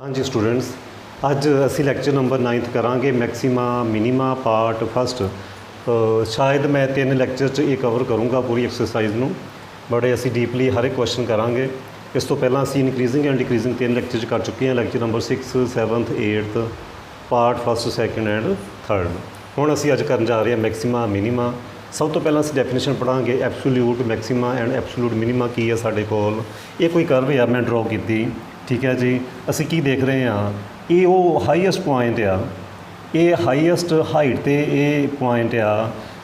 हाँ जी स्टूडेंट्स, अज असी lecture number 9th करांगे मैक्सीमा मिनीमा पार्ट फस्ट। शायद मैं 3 लैक्चर च ये कवर करूँगा पूरी एक्सरसाइज नूं, बड़े असी डीपली हर एक क्वेश्चन करांगे। इस तो पहला असी इनक्रीजिंग एंड डिक्रीजिंग 3 लैक्चर कर चुके हैं, lecture number 6, 7th, 8th part first, second and third. हुण असी अज करन जा रहे हैं मैक्सीमा मिनीमा। सब तो पहला असी डेफिनेशन पढ़ांगे absolute maxima and absolute minima की है साडे कोल। ये कोई कर्व है मैं ड्रॉ की, ठीक है जी। असी की देख रहे हैं, ये वो हाईएस्ट पॉइंट आ, ये हाईएस्ट हाइट ते ये पॉइंट आ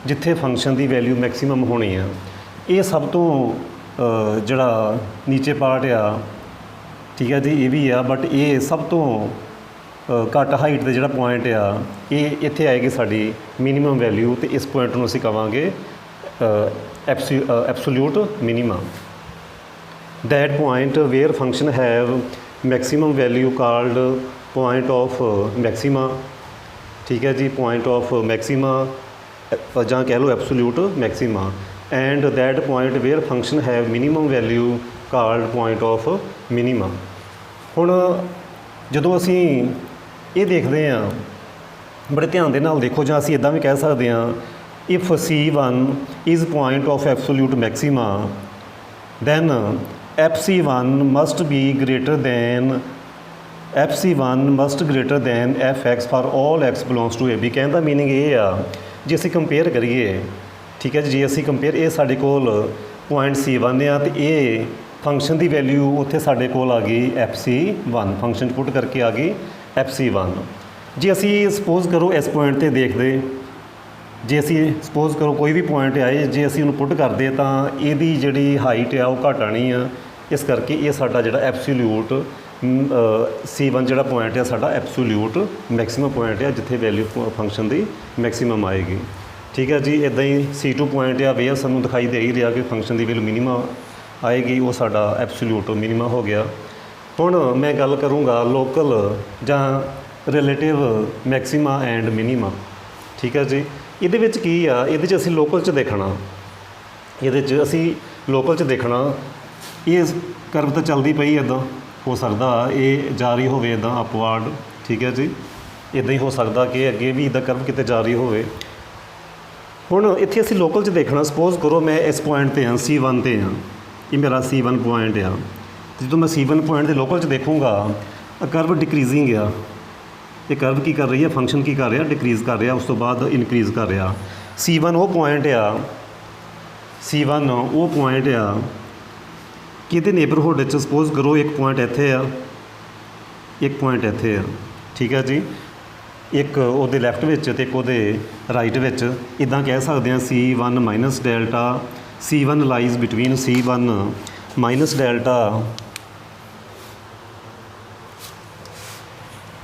जिथे फंक्शन की वैल्यू मैक्सीमम होनी है। ये सब तो जड़ा नीचे पार्ट आ, ठीक है जी, ये भी आ, बट ये सब तो घट हाइट का जोड़ा पॉइंट आ, ये इत्थे आएगी साड़ी मिनीमम वैल्यू, तो इस पॉइंट को असी कहांगे absolute minima. That point where function have maximum value called point of maxima, ठीक है जी, पॉइंट ऑफ मैक्सीमा जां कह लो absolute maxima. And that point where function have minimum value called point of minima. हुण जदों असी ये देखते हैं, बड़े ध्यान दे नाल देखो, जां असी इदां भी कह सकते हैं, if C1 is point of absolute maxima then FC1 must be greater than FC1 must greater than fx for all x belongs to AB। कहने का मीनिंग ये आ, जे असी कंपेयर करिए, ठीक है जी, जे असी कंपेयर ये साडे कोल पॉइंट C1 आ, तो ये फंक्शन की वैल्यू उत्थे साडे कोल आ गई FC1, फंक्शन पुट करके आ गई FC1। जे असी सपोज करो इस पॉइंट ते देखते, जे असी सपोज करो कोई भी पॉइंट आए, जे असी उन्होंने पुट करते तो यदी जी हाइट आ वो घट आनी आ, इस करके ये साडा जिहड़ा एब्सोल्यूट C1 जिहड़ा पॉइंट है साडा एब्सोल्यूट मैक्सीमम पॉइंट है जिथे वैल्यू फंक्शन की मैक्सीमम आएगी, ठीक है जी। इदां ही C2 पॉइंट आ, वे सानूं दिखाई दे ही रहा कि फंक्शन की वैल्यू मिनीमा आएगी, वो साडा एब्सोल्यूट मिनीमा हो गया। हुण मैं गल करूँगा लोकल जां रिलेटिव मैक्सीमा एंड मिनीमा, ठीक है जी। ਇਹਦੇ ਵਿੱਚ ਕੀ ਆ, ਇਹਦੇ 'ਚ ਅਸੀਂ ਲੋਕਲ 'ਚ ਦੇਖਣਾ, ਇਹਦੇ 'ਚ ਅਸੀਂ ਲੋਕਲ 'ਚ ਦੇਖਣਾ, ਇਹ ਕਰਵ ਤਾਂ ਚੱਲਦੀ ਪਈ ਇੱਦਾਂ, ਹੋ ਸਕਦਾ ਇਹ ਜਾਰੀ ਹੋਵੇ ਇੱਦਾਂ ਅਪਵਾਰਡ, ਠੀਕ ਹੈ ਜੀ। ਇੱਦਾਂ ਹੀ ਹੋ ਸਕਦਾ ਕਿ ਅੱਗੇ ਵੀ ਇੱਦਾਂ ਕਰਵ ਕਿਤੇ ਜਾਰੀ ਹੋਵੇ। ਹੁਣ ਇੱਥੇ ਅਸੀਂ ਲੋਕਲ 'ਚ ਦੇਖਣਾ, ਸਪੋਜ਼ ਕਰੋ ਮੈਂ ਇਸ ਪੁਆਇੰਟ 'ਤੇ ਹਾਂ, C1 'ਤੇ ਹਾਂ, ਇਹ ਮੇਰਾ C1 ਪੁਆਇੰਟ ਆ। ਜਦੋਂ ਮੈਂ C1 ਪੁਆਇੰਟ ਦੇ ਲੋਕਲ 'ਚ ਦੇਖੂੰਗਾ, ਕਰਵ ਡਿਕਰੀਜ਼ਿੰਗ ਆ, ये कर्व की कर रही है, फंक्शन की कर रहा, डिक्रीज़ कर रहा, उस तो बाद इनक्रीज़ कर रहा। C1 वो पॉइंट आ, C1 वो पॉइंट आ कि नेबरहुड सपोज करो एक पॉइंट इत्थे आ, एक पॉइंट इत्थे आ, ठीक है जी, एक उहदे लैफ्ट विच ते एक उहदे राइट विच। इदां कह सकते हैं C1 minus delta, C1 lies between C1 minus delta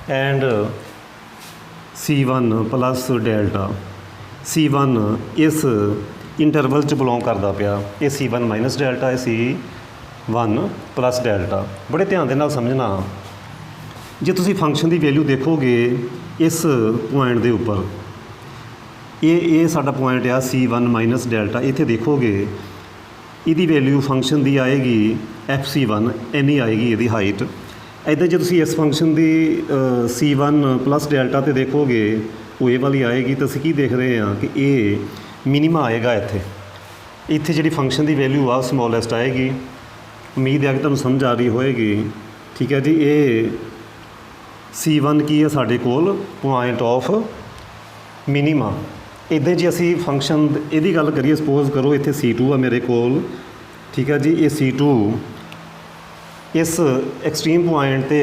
and C1 plus delta. C1 इस इंटरवल च बिलोंग करता पाया, ये C1 माइनस डेल्टा है, C1 प्लस डेल्टा। बड़े ध्यान दे नाल समझना, जे तुसी फंक्शन की वैल्यू देखोगे इस पॉइंट के उपर, ये साडा पॉइंट आ C1 माइनस डेल्टा, इत्थे देखोगे इहदी वैल्यू फंक्शन की आएगी FC1, इन्नी आएगी इहदी हाइट। इदां जो तुसी इस फंक्शन की C1 प्लस डेल्टा तो देखोगे वो ये वाली आएगी, तो असीं की देख रहे हैं कि ये मिनीमा आएगा, इत्थे जिहड़ी फंक्शन की वैल्यू आ स्मॉलेस्ट आएगी। उम्मीद है कि तुहानूं समझ आ रही होएगी, ठीक है जी। ये C1 की है साडे कोल पॉइंट ऑफ मिनीमा। इदां जे असीं फंक्शन इहदी गल करिए, सपोज करो इत्थे C2 आ मेरे कोल, ठीक है जी, ये C2 इस एक्सट्रीम पॉइंट ते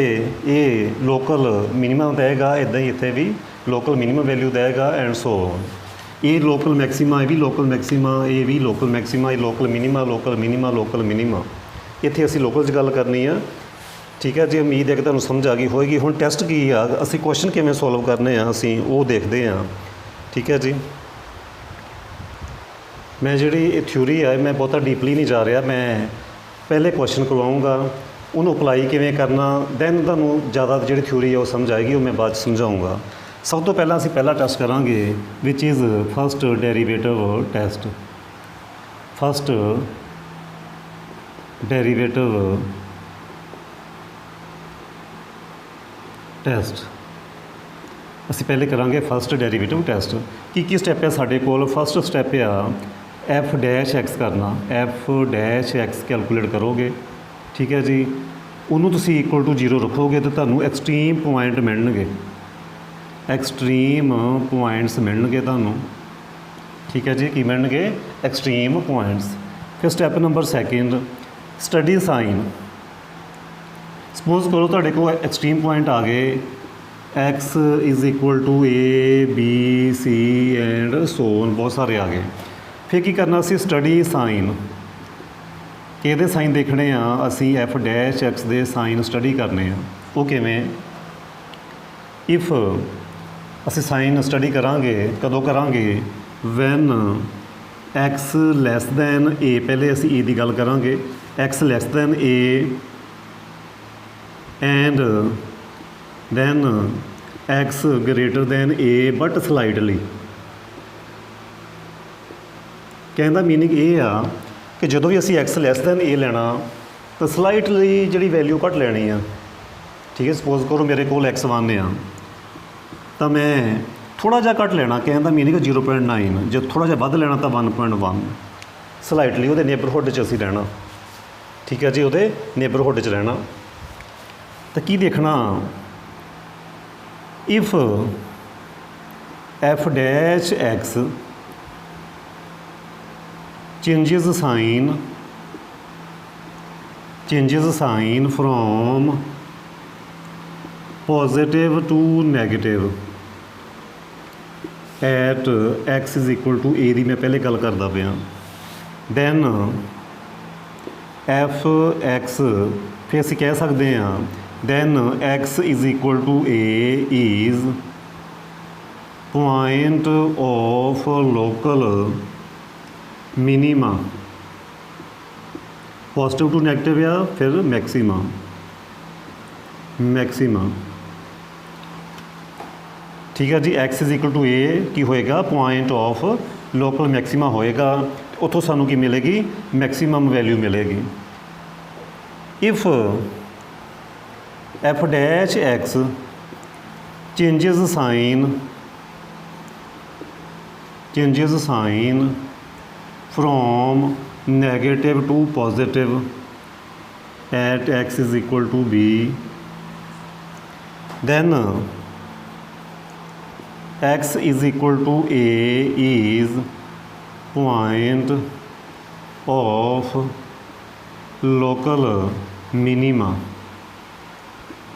ये लोकल मिनीमम देगा, इदां ही इत्थे भी लोकल मिनीमम वैल्यू देगा एंड सो ऑन। ये लोकल मैक्सीमा, ये भी लोकल मैक्सीमा, ये भी लोकल मैक्सीमा, ये local minima, local minima, local minima. इत्थे असीं लोकल च गल करनी है, ठीक है जी। उम्मीद है कि तुहानूं समझ आ गई होएगी। हुण टैसट की आ, असीं क्वेश्चन किवें सॉल्व करने आ, असीं वो देखते हैं, ठीक है जी। मैं जिहड़ी थ्योरी है मैं बहुता डीपली नहीं जा रहा, मैं पहले क्वेश्चन करवाऊँगा, उन्होंने अप्लाई किवें करना, दैन तुहानूं ज़्यादा जी थ्योरी है वो समझ आएगी, वो मैं बाद समझाऊँगा। सब तो पहला असीं पहला टैस्ट करांगे which is first derivative test. First derivative test ਅਸੀਂ ਪਹਿਲੇ ਕਰਾਂਗੇ ਫਸਟ ਡੈਰੀਵੇਟਿਵ ਟੈਸਟ। ਕੀ ਸਟੈਪ ਹੈ ਸਾਡੇ ਕੋਲ? ਫਸਟ ਸਟੈਪ ਆ ਐਫ ਡੈਸ਼ ਐਕਸ ਕਰਨਾ। ਐਫ ਡੈਸ਼ ਐਕਸ ਕੈਲਕੂਲੇਟ ਕਰੋਗੇ, ਠੀਕ ਹੈ ਜੀ। ਉਹਨੂੰ ਤੁਸੀਂ ਇਕੁਅਲ ਟੂ 0 ਰੱਖੋਗੇ ਤਾਂ ਤੁਹਾਨੂੰ ਐਕਸਟ੍ਰੀਮ ਪੁਆਇੰਟ ਮਿਲਣਗੇ, ਐਕਸਟ੍ਰੀਮ ਪੁਆਇੰਟਸ ਮਿਲਣਗੇ ਤੁਹਾਨੂੰ, ਠੀਕ ਹੈ ਜੀ। ਕੀ ਮਿਲਣਗੇ? Extreme points. ਫਿਰ step number second, study sign. Suppose ਕਰੋ ਤੁਹਾਡੇ ਕੋਲ ਐਕਸਟ੍ਰੀਮ ਪੁਆਇੰਟ ਆ ਗਏ, x is equal to A B C and so on, ਬਹੁਤ ਸਾਰੇ ਆ ਗਏ। ਫਿਰ ਕੀ ਕਰਨਾ ਸੀ? Study sign. ਕਿਹਦੇ ਸਾਈਨ ਦੇਖਣੇ ਆ? ਅਸੀਂ ਐਫ ਡੈਸ਼ ਐਕਸ ਦੇ ਸਾਈਨ ਸਟੱਡੀ ਕਰਨੇ ਆ। ਉਹ ਕਿਵੇਂ? ਇਫ ਅਸੀਂ ਸਾਈਨ ਸਟੱਡੀ ਕਰਾਂਗੇ, ਕਦੋਂ ਕਰਾਂਗੇ? When X less than A. ਪਹਿਲੇ ਅਸੀਂ ਏ ਦੀ ਗੱਲ ਕਰਾਂਗੇ। X less than A and then X greater than A but slightly. ਕਹਿਣ ਦਾ ਮੀਨਿੰਗ ਇਹ ਆ ਕਿ ਜਦੋਂ ਵੀ ਅਸੀਂ ਐਕਸ ਲੈਸ ਦੈਨ ਏ ਲੈਣਾ ਤਾਂ ਸਲਾਈਟਲੀ ਜਿਹੜੀ ਵੈਲਿਊ ਘੱਟ ਲੈਣੀ ਆ, ਠੀਕ ਹੈ। ਸਪੋਜ਼ ਕਰੋ ਮੇਰੇ ਕੋਲ x1 ਆ ਤਾਂ ਮੈਂ ਥੋੜ੍ਹਾ ਜਿਹਾ ਘੱਟ ਲੈਣਾ, ਕਹਿਣ ਦਾ ਮੀਨਿੰਗ 0.9। ਜੇ ਥੋੜ੍ਹਾ ਜਿਹਾ ਵੱਧ ਲੈਣਾ ਤਾਂ 1.1। ਸਲਾਈਟਲੀ ਉਹਦੇ ਨੇਬਰਹੁੱਡ 'ਚ ਅਸੀਂ ਰਹਿਣਾ, ਠੀਕ ਹੈ ਜੀ, ਉਹਦੇ ਨੇਬਰਹੁੱਡ 'ਚ ਰਹਿਣਾ। ਤਾਂ ਕੀ ਦੇਖਣਾ? If f dash x changes sign from positive to negative at x is equal to a ਦੀ ਮੈਂ ਪਹਿਲੇ ਗੱਲ ਕਰਦਾ ਪਿਆ। then f x, ਫਿਰ ਅਸੀਂ ਕਹਿ ਸਕਦੇ ਹਾਂ then x is equal to a is point of local minima. Positive to negative ਆ, ਫਿਰ ਮੈਕਸੀਮਾ। ਠੀਕ ਹੈ ਜੀ। X is equal to A ਕੀ ਹੋਏਗਾ? ਪੁਆਇੰਟ ਆਫ ਲੋਕਲ ਮੈਕਸੀਮਾ ਹੋਏਗਾ। ਉੱਥੋਂ ਸਾਨੂੰ ਕੀ ਮਿਲੇਗੀ? ਮੈਕਸੀਮਮ ਵੈਲਿਊ ਮਿਲੇਗੀ। If f dash x changes sign from negative to positive at x is equal to b, then x is equal to a is point of local minima।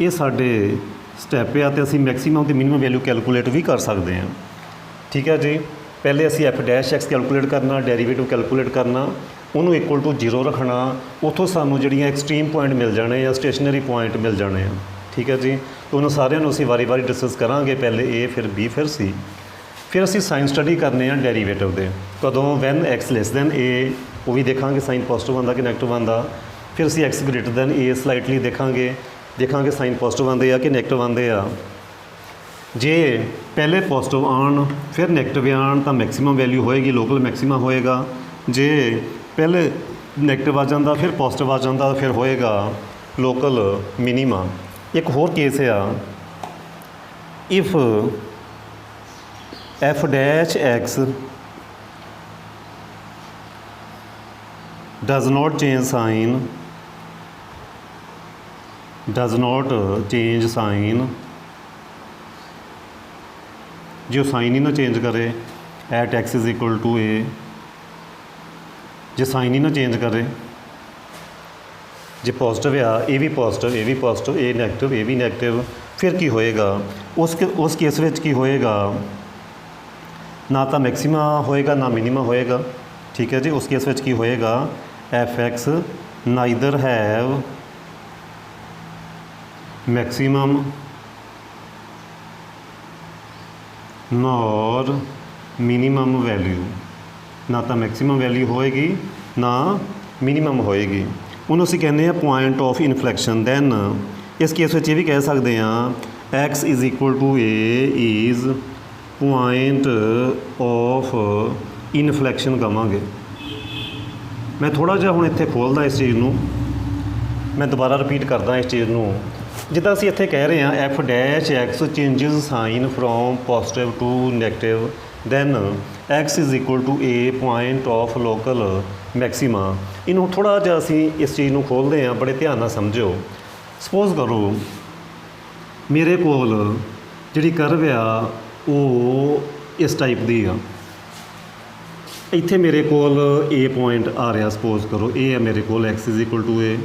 ਇਹ ਸਾਡੇ step ਆ ਤੇ ਅਸੀਂ ਮੈਕਸੀਮਮ ਤੇ minimum value calculate ਵੀ ਕਰ ਸਕਦੇ ਹਾਂ, ਠੀਕ ਹੈ ਜੀ। ਪਹਿਲੇ ਅਸੀਂ ਐਫ ਡੈਸ਼ ਐਕਸ ਕੈਲਕੂਲੇਟ ਕਰਨਾ, ਡੈਰੀਵੇਟਿਵ ਕੈਲਕੂਲੇਟ ਕਰਨਾ, ਉਹਨੂੰ ਇਕੁਅਲ ਟੂ 0 ਰੱਖਣਾ। ਉੱਥੋਂ ਸਾਨੂੰ ਜਿਹੜੀਆਂ ਐਕਸਟ੍ਰੀਮ ਪੁਆਇੰਟ ਮਿਲ ਜਾਣੇ ਜਾਂ ਸਟੇਸ਼ਨਰੀ ਪੁਆਇੰਟ ਮਿਲ ਜਾਣੇ ਆ, ਠੀਕ ਹੈ ਜੀ। ਤਾਂ ਉਹਨਾਂ ਸਾਰਿਆਂ ਨੂੰ ਅਸੀਂ ਵਾਰੀ ਡਿਸਕਸ ਕਰਾਂਗੇ, ਪਹਿਲੇ ਏ ਫਿਰ ਬੀ ਫਿਰ ਸੀ। ਫਿਰ ਅਸੀਂ ਸਾਈਨ ਸਟੱਡੀ ਕਰਨੇ ਆ ਡੈਰੀਵੇਟਿਵ ਦੇ। ਕਦੋਂ? ਵੈਨ ਐਕਸ ਲੈਸ ਦੈਨ ਏ, ਉਹ ਵੀ ਦੇਖਾਂਗੇ ਸਾਈਨ ਪੋਜ਼ੀਟਿਵ ਆਉਂਦਾ ਕਿ ਨੈਗੇਟਿਵ ਆਉਂਦਾ। ਫਿਰ ਅਸੀਂ X greater than A slightly ਦੇਖਾਂਗੇ ਸਾਈਨ ਪੋਜ਼ੀਟਿਵ ਆਉਂਦੇ ਆ ਕਿ ਨੈਗੇਟਿਵ ਆਉਂਦੇ ਆ। ਜੇ ਪਹਿਲੇ ਪੋਜ਼ੀਟਿਵ ਆਉਣ ਫਿਰ ਨੈਗੇਟਿਵ ਆਉਣ ਤਾਂ ਮੈਕਸੀਮਮ ਵੈਲਿਊ ਹੋਏਗੀ, ਲੋਕਲ ਮੈਕਸੀਮਾ ਹੋਏਗਾ। ਜੇ ਪਹਿਲੇ ਨੈਗੇਟਿਵ ਆ ਜਾਂਦਾ ਫਿਰ ਪੋਜ਼ੀਟਿਵ ਆ ਜਾਂਦਾ ਫਿਰ ਹੋਏਗਾ ਲੋਕਲ ਮਿਨੀਮਾ। ਇੱਕ ਹੋਰ ਕੇਸ ਆ, if f dash x does not change sign, ਜੇ ਉਹ ਸਾਈਨ ਹੀ ਨਾ ਚੇਂਜ ਕਰੇ at X is equal to a, ਜੇ ਸਾਈਨ ਹੀ ਨਾ ਚੇਂਜ ਕਰੇ, ਜੇ ਪੋਜ਼ੀਟਿਵ ਆ ਇਹ ਵੀ ਪੋਜ਼ੀਟਿਵ ਇਹ ਵੀ ਪੋਜ਼ੀਟਿਵ, ਇਹ ਨੈਗੇਟਿਵ ਇਹ ਵੀ ਨੈਗੇਟਿਵ, ਫਿਰ ਕੀ ਹੋਏਗਾ? ਉਸ ਕੇਸ ਵਿੱਚ ਕੀ ਹੋਏਗਾ? ਨਾ ਤਾਂ ਮੈਕਸੀਮਾ ਹੋਏਗਾ ਨਾ ਮਿਨੀਮਾ ਹੋਏਗਾ, ਠੀਕ ਹੈ ਜੀ। ਉਸ ਕੇਸ ਵਿੱਚ ਕੀ ਹੋਏਗਾ? F X neither have maximum nor minimum value. ਨਾ ਤਾਂ ਮੈਕਸੀਮਮ ਵੈਲਿਊ ਹੋਏਗੀ ਨਾ ਮਿਨੀਮਮ ਹੋਏਗੀ। ਉਹਨੂੰ ਅਸੀਂ ਕਹਿੰਦੇ ਹਾਂ ਪੁਆਇੰਟ ਆਫ ਇਨਫਲੈਕਸ਼ਨ। ਦੈਨ ਇਸ ਕੇਸ ਵਿੱਚ ਇਹ ਵੀ ਕਹਿ ਸਕਦੇ ਹਾਂ X is equal to A is point of inflection ਕਹਾਂਗੇ। ਮੈਂ ਥੋੜ੍ਹਾ ਜਿਹਾ ਹੁਣ ਇੱਥੇ ਖੋਲ੍ਹਦਾ ਇਸ ਚੀਜ਼ ਨੂੰ, ਮੈਂ ਦੁਬਾਰਾ ਰਿਪੀਟ ਕਰਦਾ ਇਸ ਚੀਜ਼ ਨੂੰ। ਜਿੱਦਾਂ ਅਸੀਂ ਇੱਥੇ ਕਹਿ ਰਹੇ ਹਾਂ F dash X changes sign from positive to negative then X is equal to A point of local maxima. ਇਹਨੂੰ ਥੋੜ੍ਹਾ ਜਿਹਾ ਅਸੀਂ ਇਸ ਚੀਜ਼ ਨੂੰ ਖੋਲ੍ਹਦੇ ਹਾਂ, ਬੜੇ ਧਿਆਨ ਨਾਲ ਸਮਝੋ। ਸਪੋਜ਼ ਕਰੋ ਮੇਰੇ ਕੋਲ ਜਿਹੜੀ ਕਰਵ ਆ ਉਹ ਇਸ ਟਾਈਪ ਦੀ ਆ, ਇੱਥੇ ਮੇਰੇ ਕੋਲ ਏ ਪੁਆਇੰਟ ਆ ਰਿਹਾ, ਸਪੋਜ਼ ਕਰੋ ਇਹ ਹੈ ਮੇਰੇ ਕੋਲ x is equal to a.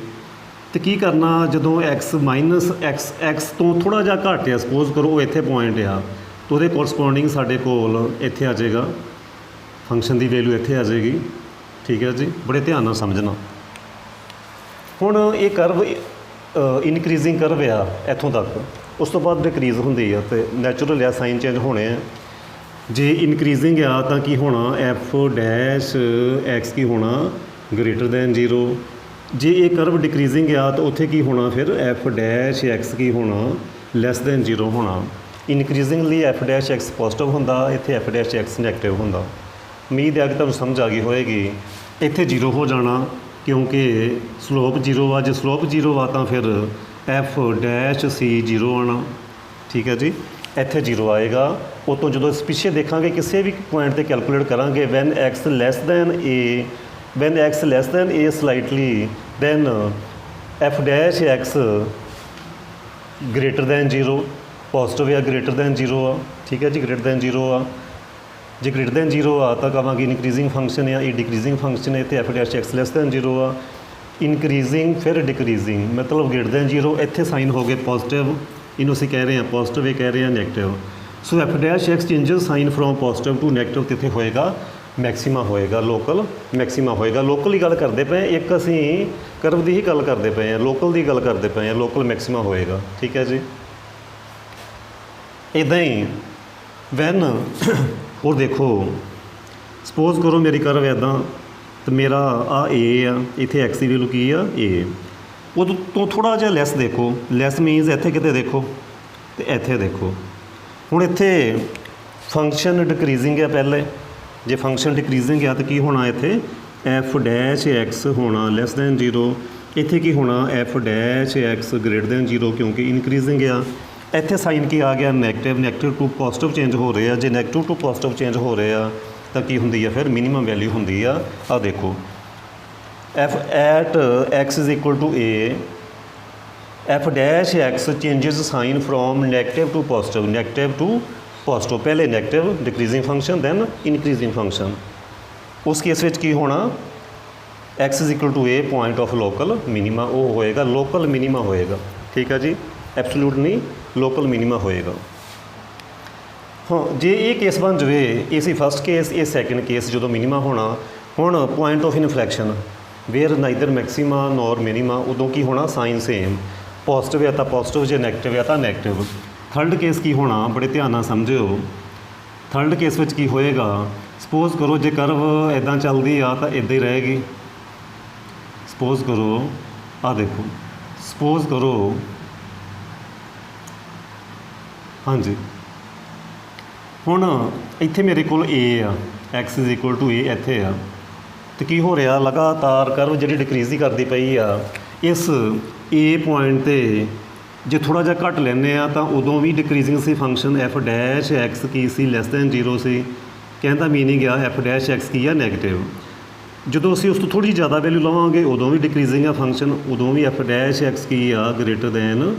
ਅਤੇ ਕੀ ਕਰਨਾ ਜਦੋਂ ਐਕਸ ਮਾਈਨਸ ਐਕਸ ਤੋਂ ਥੋੜ੍ਹਾ ਜਿਹਾ ਘੱਟ ਆ, ਸਪੋਜ਼ ਕਰੋ ਉਹ ਇੱਥੇ ਪੁਆਇੰਟ ਆ, ਤਾਂ ਉਹਦੇ ਕੋਰਸਪੋਂਡਿੰਗ ਸਾਡੇ ਕੋਲ ਇੱਥੇ ਆ ਜਾਏਗਾ, ਫੰਕਸ਼ਨ ਦੀ ਵੈਲਿਊ ਇੱਥੇ ਆ ਜਾਏਗੀ। ਠੀਕ ਹੈ ਜੀ, ਬੜੇ ਧਿਆਨ ਨਾਲ ਸਮਝਣਾ। ਹੁਣ ਇਹ ਕਰਵ ਇਨਕਰੀਜ਼ਿੰਗ ਕਰਵ ਆ ਇੱਥੋਂ ਤੱਕ, ਉਸ ਤੋਂ ਬਾਅਦ ਡਿਕਰੀਜ਼ ਹੁੰਦੀ ਆ ਅਤੇ ਨੈਚੁਰਲ ਆ ਸਾਈਨ ਚੇਂਜ ਹੋਣੇ ਆ। ਜੇ ਇਨਕਰੀਜ਼ਿੰਗ ਆ ਤਾਂ ਕੀ ਹੋਣਾ ਐਫ ਡੈਸ਼ ਐਕਸ ਕੀ ਹੋਣਾ ਗ੍ਰੇਟਰ ਦੈਨ 0। ਜੇ ਇਹ ਕਰਵ ਡਿਕਰੀਜ਼ਿੰਗ ਆ ਤਾਂ ਉੱਥੇ ਕੀ ਹੋਣਾ ਫਿਰ ਐਫ ਡੈਸ਼ ਐਕਸ ਕੀ ਹੋਣਾ ਲੈਸ ਦੈਨ 0 ਹੋਣਾ। ਇਨਕਰੀਜ਼ਿੰਗਲੀ ਐਫ ਡੈਸ਼ ਐਕਸ ਪੋਜ਼ਿਟਿਵ ਹੁੰਦਾ, ਇੱਥੇ ਐਫ ਡੈਸ਼ ਐਕਸ ਨੈਗੇਟਿਵ ਹੁੰਦਾ। ਉਮੀਦ ਹੈ ਕਿ ਤੁਹਾਨੂੰ ਸਮਝ ਆ ਗਈ ਹੋਏਗੀ। ਇੱਥੇ 0 ਹੋ ਜਾਣਾ ਕਿਉਂਕਿ ਸਲੋਪ 0 ਆ, ਜੇ ਸਲੋਪ 0 ਆ ਤਾਂ ਫਿਰ ਐਫ ਡੈਸ਼ ਸੀ 0 ਆਉਣਾ। ਠੀਕ ਹੈ ਜੀ, ਇੱਥੇ 0 ਆਏਗਾ। ਉਹ ਤੋਂ ਜਦੋਂ ਅਸੀਂ ਪਿੱਛੇ ਦੇਖਾਂਗੇ ਕਿਸੇ ਵੀ ਪੁਆਇੰਟ 'ਤੇ ਕੈਲਕੂਲੇਟ ਕਰਾਂਗੇ when X less than A, when X less than A slightly then F dash X greater than 0 positive ਆ, ਗ੍ਰੇਟਰ ਦੈਨ 0 ਆ। ਠੀਕ ਹੈ ਜੀ, ਗ੍ਰੇਟਰ ਦੈਨ 0 ਆ। ਜੇ ਗ੍ਰੇਟਰ ਦੈਨ 0 ਆ ਤਾਂ ਕਹਾਂਗੇ ਇਨਕਰੀਜ਼ਿੰਗ ਫੰਕਸ਼ਨ ਆ, ਇਹ ਡਿਕਰੀਜ਼ਿੰਗ ਫੰਕਸ਼ਨ ਹੈ, ਅਤੇ f dash x less than 0 ਆ। ਇਨਕਰੀਜ਼ਿੰਗ ਫਿਰ ਡਿਕਰੀਜ਼ਿੰਗ ਮਤਲਬ ਗ੍ਰੇਟਰ ਦੈਨ 0, ਇੱਥੇ ਸਾਈਨ ਹੋ ਗਏ ਪੋਜ਼ਿਟਿਵ, ਇਹਨੂੰ ਅਸੀਂ ਕਹਿ ਰਹੇ ਹਾਂ ਪੋਜ਼ਿਟਿਵ, ਇਹ ਕਹਿ ਰਹੇ ਹਾਂ negative. So F dash X changes sign from positive to negative, ਤੇ ਇੱਥੇ ਹੋਏਗਾ ਮੈਕਸੀਮਾ ਹੋਏਗਾ, ਲੋਕਲ ਮੈਕਸੀਮਾ ਹੋਏਗਾ। ਲੋਕਲ ਦੀ ਗੱਲ ਕਰਦੇ ਪਏ, ਇੱਕ ਅਸੀਂ ਕਰਵ ਦੀ ਹੀ ਗੱਲ ਕਰਦੇ ਪਏ ਹਾਂ, ਲੋਕਲ ਦੀ ਗੱਲ ਕਰਦੇ ਪਏ ਹਾਂ, ਲੋਕਲ ਮੈਕਸੀਮਾ ਹੋਏਗਾ। ਠੀਕ ਹੈ ਜੀ, ਇੱਦਾਂ ਹੀ ਵੈਨ ਹੋਰ ਦੇਖੋ ਸਪੋਜ਼ ਕਰੋ ਮੇਰੀ ਕਰਵ ਇੱਦਾਂ, ਅਤੇ ਮੇਰਾ ਆ ਏ ਆ, ਇੱਥੇ ਐਕਸ ਦੀ ਵੈਲਿਊ ਕੀ ਆ ਏ, ਉਦੋਂ ਤੋਂ ਥੋੜ੍ਹਾ ਜਿਹਾ ਲੈਸ ਦੇਖੋ, ਲੈਸ ਮੀਨਸ ਇੱਥੇ ਕਿਤੇ ਦੇਖੋ ਅਤੇ ਇੱਥੇ ਦੇਖੋ। ਹੁਣ ਇੱਥੇ ਫੰਕਸ਼ਨ ਡਿਕਰੀਜ਼ਿੰਗ ਆ ਪਹਿਲੇ, ਜੇ ਫੰਕਸ਼ਨ ਡਿਕਰੀਜ਼ਿੰਗ ਆ ਤਾਂ ਕੀ ਹੋਣਾ ਇੱਥੇ ਐਫ ਡੈਸ਼ ਐਕਸ ਹੋਣਾ ਲੈਸ ਦੈਨ 0, ਇੱਥੇ ਕੀ ਹੋਣਾ f dash X greater than 0 ਕਿਉਂਕਿ ਇਨਕਰੀਜ਼ਿੰਗ ਆ। ਇੱਥੇ ਸਾਈਨ ਕੀ ਆ ਗਿਆ negative, negative to positive change ਹੋ ਰਹੇ ਆ। ਜੇ ਨੈਗੇਟਿਵ ਟੂ ਪੋਜ਼ਿਟਿਵ ਚੇਂਜ ਹੋ ਰਹੇ ਆ ਤਾਂ ਕੀ ਹੁੰਦੀ ਆ ਫਿਰ ਮਿਨੀਮਮ ਵੈਲਿਊ ਹੁੰਦੀ ਆ। ਆਹ ਦੇਖੋ F at X is equal to A, F dash X changes sign from negative to positive, negative to positive, ਪਹਿਲੇ negative decreasing function then increasing function. ਉਸ ਕੇਸ ਵਿੱਚ ਕੀ ਹੋਣਾ X is equal to A point of local minima, ਉਹ ਹੋਏਗਾ local ਮਿਨੀਮਾ ਹੋਏਗਾ। ਠੀਕ ਹੈ ਜੀ, ਐਬਸੋਲੂਟ ਨਹੀਂ, ਲੋਕਲ ਮਿਨੀਮਾ ਹੋਏਗਾ। ਹਾਂ, ਜੇ ਇਹ ਕੇਸ ਬਣ ਜਾਵੇ, ਇਹ ਸੀ ਫਸਟ ਕੇਸ, ਇਹ ਸੈਕਿੰਡ ਕੇਸ ਜਦੋਂ ਮਿਨੀਮਾ ਹੋਣਾ। ਹੁਣ point of ਇਨਫਲੈਕਸ਼ਨ wear neither ਮੈਕਸੀਮਾ nor ਮਿਨੀਮਾ, ਉਦੋਂ ਕੀ ਹੋਣਾ ਸਾਈਨ ਸੇਮ, ਪੋਜ਼ਿਟਿਵ ਆ ਤਾਂ ਪੋਜ਼ਿਟਿਵ, ਜੇ ਨੈਗੇਟਿਵ ਆ ਤਾਂ ਨੈਗੇਟਿਵ। ਥਰਡ ਕੇਸ ਕੀ ਹੋਣਾ ਬੜੇ ਧਿਆਨ ਨਾਲ ਸਮਝਿਓ। ਥਰਡ ਕੇਸ ਵਿੱਚ ਕੀ ਹੋਏਗਾ, ਸਪੋਜ਼ ਕਰੋ ਜੇ ਕਰਵ ਇੱਦਾਂ ਚੱਲਦੀ ਆ ਤਾਂ ਇੱਦਾਂ ਹੀ ਰਹੇਗੀ। ਸਪੋਜ਼ ਕਰੋ ਆਹ ਦੇਖੋ, ਸਪੋਜ਼ ਕਰੋ ਹਾਂਜੀ, ਹੁਣ ਇੱਥੇ ਮੇਰੇ ਕੋਲ ਏ ਆ, x is equal to a ਇੱਥੇ ਆ, ਅਤੇ ਕੀ ਹੋ ਰਿਹਾ ਲਗਾਤਾਰ ਕਰਵ ਜਿਹੜੀ ਡਿਕਰੀਜ਼ ਹੀ ਕਰਦੀ ਪਈ ਆ। ਇਸ ਏ ਪੁਆਇੰਟ 'ਤੇ ਜੇ ਥੋੜ੍ਹਾ ਜਿਹਾ ਘੱਟ ਲੈਂਦੇ ਆ ਤਾਂ ਉਦੋਂ ਵੀ ਡਿਕਰੀਜ਼ਿੰਗ ਸੀ ਫੰਕਸ਼ਨ, ਐਫ ਡੈਸ਼ ਐਕਸ ਕੀ ਸੀ ਲੈਸ ਦੈਨ 0 ਸੀ, ਕਹਿੰਦਾ ਮੀਨਿੰਗ ਆ ਐਫ ਡੈਸ਼ ਐਕਸ ਕੀ ਆ ਨੈਗੇਟਿਵ। ਜਦੋਂ ਅਸੀਂ ਉਸ ਤੋਂ ਥੋੜ੍ਹੀ ਜ਼ਿਆਦਾ ਵੈਲਿਊ ਲਵਾਂਗੇ ਉਦੋਂ ਵੀ ਡਿਕਰੀਜ਼ਿੰਗ ਆ ਫੰਕਸ਼ਨ, ਉਦੋਂ ਵੀ ਐਫ ਡੈਸ਼ ਐਕਸ ਕੀ ਆ ਗ੍ਰੇਟਰ ਦੈਨ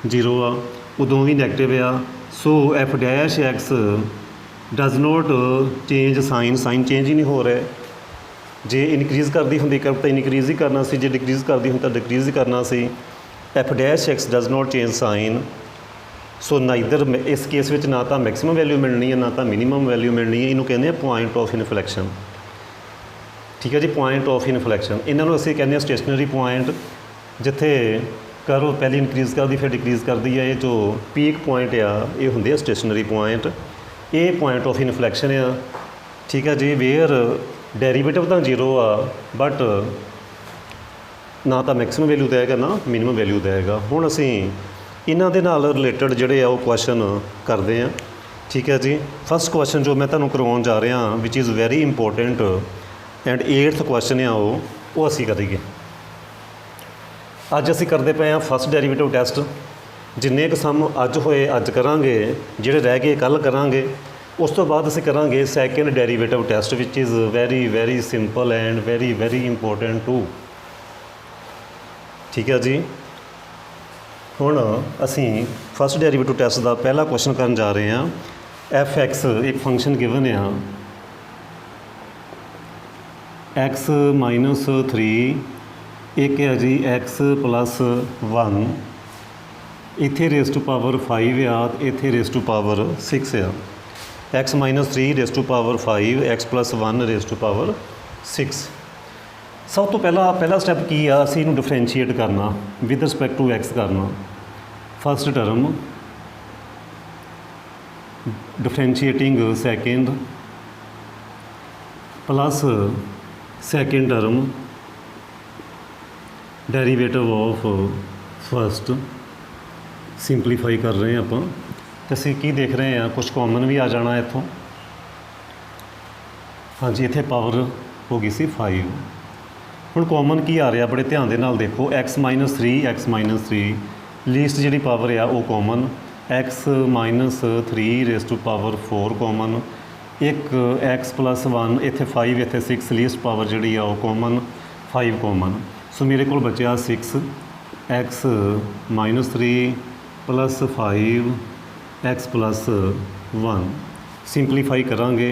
0 ਆ, ਉਦੋਂ ਵੀ ਨੈਗੇਟਿਵ ਆ। So F dash X does not change sign, sign change ਹੀ ਨਹੀਂ ਹੋ ਰਿਹਾ। ਜੇ ਇਨਕਰੀਜ਼ ਕਰਦੀ ਹੁੰਦੀ ਕਰਵ ਤਾਂ ਇਨਕਰੀਜ਼ ਹੀ ਕਰਨਾ ਸੀ, ਜੇ ਡਿਕਰੀਜ਼ ਕਰਦੀ ਹੁੰਦੀ ਤਾਂ ਡਿਕਰੀਜ਼ ਹੀ ਕਰਨਾ ਸੀ। F dash X does not change sign, so neither ਇਸ ਕੇਸ ਵਿੱਚ ਨਾ ਤਾਂ ਮੈਕਸੀਮਮ ਵੈਲਿਊ ਮਿਲਣੀ ਹੈ ਨਾ ਤਾਂ ਮਿਨੀਮਮ ਵੈਲਿਊ ਮਿਲਣੀ ਹੈ। ਇਹਨੂੰ ਕਹਿੰਦੇ ਆ ਪੁਆਇੰਟ ਆਫ ਇਨਫਲੈਕਸ਼ਨ। ਠੀਕ ਹੈ ਜੀ, ਪੁਆਇੰਟ ਆਫ ਇਨਫਲੈਕਸ਼ਨ, ਇਹਨਾਂ ਨੂੰ ਅਸੀਂ ਕਹਿੰਦੇ ਹਾਂ ਸਟੇਸ਼ਨਰੀ ਪੁਆਇੰਟ, ਜਿੱਥੇ ਕਰਵ ਪਹਿਲੀ ਇਨਕਰੀਜ਼ ਕਰਦੀ ਫਿਰ ਡਿਕਰੀਜ਼ ਕਰਦੀ ਹੈ। ਇਹ ਜੋ ਪੀਕ ਪੁਆਇੰਟ ਆ ਇਹ ਹੁੰਦੇ ਆ ਸਟੇਸ਼ਨਰੀ ਪੁਆਇੰਟ, ਇਹ ਪੁਆਇੰਟ ਆਫ ਇਨਫਲੈਕਸ਼ਨ ਆ। ਠੀਕ ਹੈ ਜੀ, ਵੇਅਰ ਡੈਰੀਵੇਟਿਵ ਤਾਂ 0 ਆ ਬਟ ਨਾ ਤਾਂ ਮੈਕਸੀਮਮ ਵੈਲਿਊ ਦੇਗਾ ਨਾ ਮਿਨੀਮਮ ਵੈਲਿਊ ਦੇਗਾ। ਹੁਣ ਅਸੀਂ ਇਹਨਾਂ ਦੇ ਨਾਲ ਰਿਲੇਟਡ ਜਿਹੜੇ ਆ ਉਹ ਕੁਐਸਚਨ ਕਰਦੇ ਹਾਂ। ਠੀਕ ਹੈ ਜੀ, ਫਸਟ ਕੁਐਸਚਨ ਜੋ ਮੈਂ ਤੁਹਾਨੂੰ ਕਰਵਾਉਣ ਜਾ ਰਿਹਾ which is very important and 8th question ਆ ਉਹ ਅਸੀਂ ਕਰੀਏ। ਅੱਜ ਅਸੀਂ ਕਰਦੇ ਪਏ ਹਾਂ ਫਸਟ ਡੈਰੀਵੇਟਿਵ ਟੈਸਟ। ਜਿੰਨੇ ਕੁ ਸਮ ਅੱਜ ਹੋਏ ਅੱਜ ਕਰਾਂਗੇ, ਜਿਹੜੇ ਰਹਿ ਗਏ ਕੱਲ੍ਹ ਕਰਾਂਗੇ। ਉਸ ਤੋਂ ਬਾਅਦ ਅਸੀਂ ਕਰਾਂਗੇ second derivative test, which is very very simple and very very important too. ਠੀਕ ਹੈ ਜੀ। ਹੁਣ ਅਸੀਂ ਫਸਟ ਡੈਰੀਵੇਟਿਵ ਟੈਸਟ ਦਾ ਪਹਿਲਾ ਕੁਐਸਚਨ ਕਰਨ ਜਾ ਰਹੇ ਹਾਂ। ਐਫ ਐਕਸ ਇੱਕ ਫੰਕਸ਼ਨ ਗਿਵਨ ਆ, ਐਕਸ ਮਾਈਨਸ 3, ਇੱਕ ਹੈ ਜੀ ਐਕਸ ਪਲੱਸ 1, ਇੱਥੇ ਰੇਸ ਟੂ ਪਾਵਰ 5 ਆ, ਇੱਥੇ ਰੇਸ ਟੂ ਪਾਵਰ 6 ਆ। X minus 3 raise to power 5, X plus 1 raise to power 6। ਸਭ ਤੋਂ ਪਹਿਲਾ ਸਟੈਪ ਕੀ ਆ, ਅਸੀਂ ਇਹਨੂੰ ਡਿਫਰੈਂਸ਼ੀਏਟ ਕਰਨਾ ਵਿਦ ਰਿਸਪੈਕਟ ਟੂ ਐਕਸ ਕਰਨਾ। First term differentiating second plus second term derivative of first. Simplify ਕਰ ਰਹੇ ਹਾਂ ਆਪਾਂ, ਅਤੇ ਅਸੀਂ ਕੀ ਦੇਖ ਰਹੇ ਹਾਂ, ਕੁਛ ਕਾਮਨ ਵੀ ਆ ਜਾਣਾ ਇੱਥੋਂ। ਹਾਂਜੀ, ਇੱਥੇ ਪਾਵਰ ਹੋ ਗਈ ਸੀ 5। ਹੁਣ ਕਾਮਨ ਕੀ ਆ ਰਿਹਾ, ਬੜੇ ਧਿਆਨ ਦੇ ਨਾਲ ਦੇਖੋ। ਐਕਸ ਮਾਈਨਸ 3 ਲੀਸਟ ਜਿਹੜੀ ਪਾਵਰ ਆ ਉਹ common, x minus 3 raise to power 4 common, ਇੱਕ ਐਕਸ ਪਲੱਸ 1, ਇੱਥੇ 5 ਇੱਥੇ 6, ਲੀਸਟ ਪਾਵਰ ਜਿਹੜੀ ਆ ਉਹ ਕਾਮਨ 5 ਕਾਮਨ। ਸੋ ਮੇਰੇ ਕੋਲ ਬਚਿਆ 6, X minus 3 plus 5 X plus 1। Simplify ਕਰਾਂਗੇ,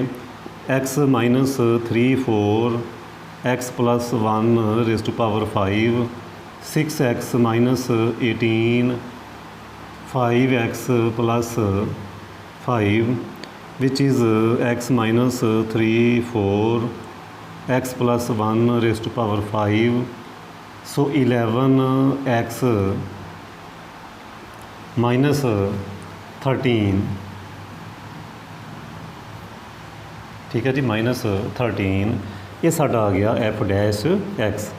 X minus 3 4, X plus 1 raise to power 5, 6 X minus 18, 5 X plus 5 which is X minus 3 4, X plus 1 raise to power 5। So 11 X minus 13, ਠੀਕ ਹੈ ਜੀ, minus 13। ਇਹ ਸਾਡਾ ਆ ਗਿਆ ਐਫ ਡੈਸ਼ ਐਕਸ।